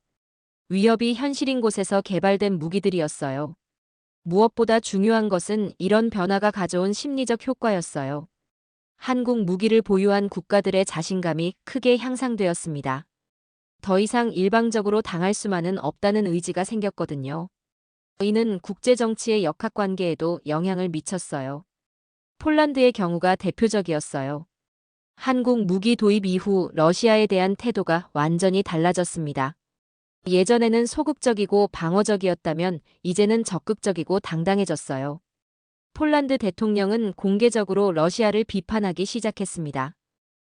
위협이 현실인 곳에서 개발된 무기들이었어요. 무엇보다 중요한 것은 이런 변화가 가져온 심리적 효과였어요. 한국 무기를 보유한 국가들의 자신감이 크게 향상되었습니다. 더 이상 일방적으로 당할 수만은 없다는 의지가 생겼거든요. 이는 국제정치의 역학관계에도 영향을 미쳤어요. 폴란드의 경우가 대표적이었어요. 한국 무기 도입 이후 러시아에 대한 태도가 완전히 달라졌습니다. 예전에는 소극적이고 방어적이었다면 이제는 적극적이고 당당해졌어요. 폴란드 대통령은 공개적으로 러시아를 비판하기 시작했습니다.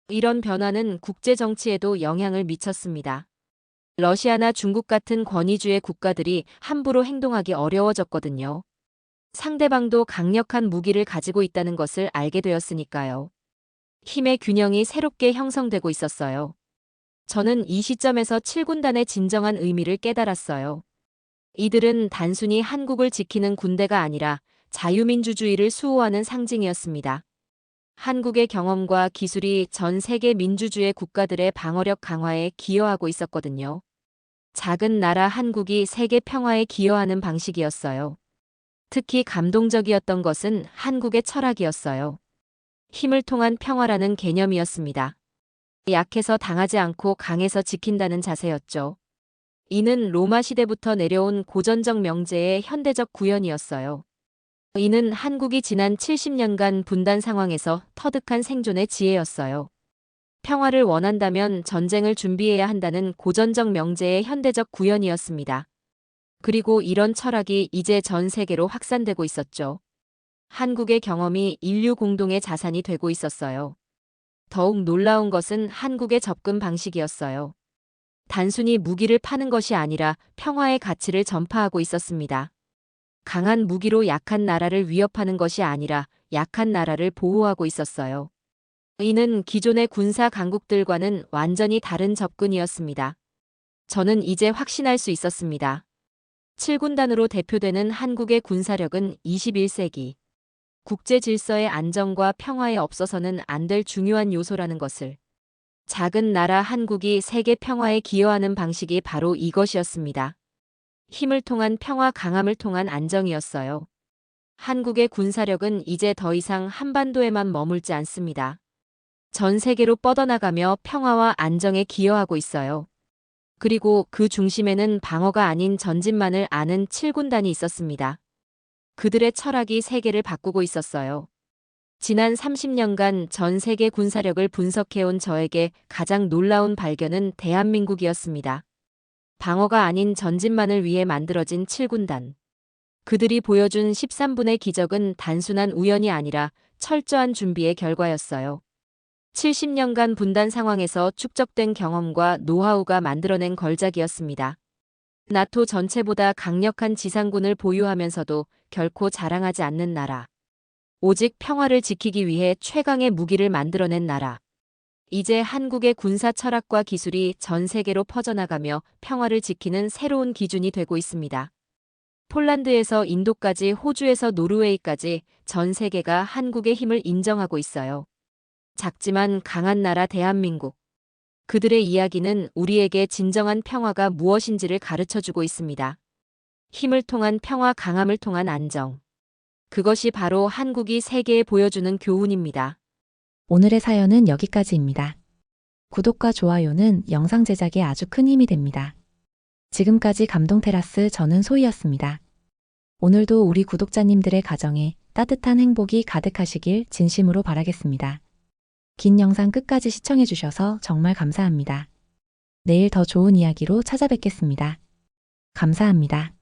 이런 변화는 국제 정치에도 영향을 미쳤습니다. 러시아나 중국 같은 권위주의 국가들이 함부로 행동하기 어려워졌거든요. 상대방도 강력한 무기를 가지고 있다는 것을 알게 되었으니까요. 힘의 균형이 새롭게 형성되고 있었어요. 저는 이 시점에서 7군단의 진정한 의미를 깨달았어요. 이들은 단순히 한국을 지키는 군대가 아니라 자유민주주의를 수호하는 상징이었습니다. 한국의 경험과 기술이 전 세계 민주주의 국가들의 방어력 강화에 기여하고 있었거든요. 작은 나라 한국이 세계 평화에 기여하는 방식이었어요. 특히 감동적이었던 것은 한국의 철학이었어요. 힘을 통한 평화라는 개념이었습니다. 약해서 당하지 않고 강해서 지킨다는 자세였죠. 이는 로마 시대부터 내려온 고전적 명제의 현대적 구현이었어요. 이는 한국이 지난 70년간 분단 상황에서 터득한 생존의 지혜였어요. 평화를 원한다면 전쟁을 준비해야 한다는 고전적 명제의 현대적 구현이었습니다. 그리고 이런 철학이 이제 전 세계로 확산되고 있었죠. 한국의 경험이 인류 공동의 자산이 되고 있었어요. 더욱 놀라운 것은 한국의 접근 방식이었어요. 단순히 무기를 파는 것이 아니라 평화의 가치를 전파하고 있었습니다. 강한 무기로 약한 나라를 위협하는 것이 아니라 약한 나라를 보호하고 있었어요. 이는 기존의 군사 강국들과는 완전히 다른 접근이었습니다. 저는 이제 확신할 수 있었습니다. 7군단으로 대표되는 한국의 군사력은 21세기 국제 질서의 안정과 평화에 없어서는 안 될 중요한 요소라는 것을. 작은 나라 한국이 세계 평화에 기여하는 방식이 바로 이것이었습니다. 힘을 통한 평화, 강함을 통한 안정이었어요. 한국의 군사력은 이제 더 이상 한반도에만 머물지 않습니다. 전 세계로 뻗어나가며 평화와 안정에 기여하고 있어요. 그리고 그 중심에는 방어가 아닌 전진만을 아는 7군단이 있었습니다. 그들의 철학이 세계를 바꾸고 있었어요. 지난 30년간 전 세계 군사력을 분석해온 저에게 가장 놀라운 발견은 대한민국이었습니다. 방어가 아닌 전진만을 위해 만들어진 7군단. 그들이 보여준 13분의 기적은 단순한 우연이 아니라 철저한 준비의 결과였어요. 70년간 분단 상황에서 축적된 경험과 노하우가 만들어낸 걸작이었습니다. 나토 전체보다 강력한 지상군을 보유하면서도 결코 자랑하지 않는 나라. 오직 평화를 지키기 위해 최강의 무기를 만들어낸 나라. 이제 한국의 군사 철학과 기술이 전 세계로 퍼져나가며 평화를 지키는 새로운 기준이 되고 있습니다. 폴란드에서 인도까지 호주에서 노르웨이까지 전 세계가 한국의 힘을 인정하고 있어요. 작지만 강한 나라 대한민국. 그들의 이야기는 우리에게 진정한 평화가 무엇인지를 가르쳐주고 있습니다. 힘을 통한 평화, 강함을 통한 안정. 그것이 바로 한국이 세계에 보여주는 교훈입니다. 오늘의 사연은 여기까지입니다. 구독과 좋아요는 영상 제작에 아주 큰 힘이 됩니다. 지금까지 감동테라스 저는 소희였습니다. 오늘도 우리 구독자님들의 가정에 따뜻한 행복이 가득하시길 진심으로 바라겠습니다. 긴 영상 끝까지 시청해주셔서 정말 감사합니다. 내일 더 좋은 이야기로 찾아뵙겠습니다. 감사합니다.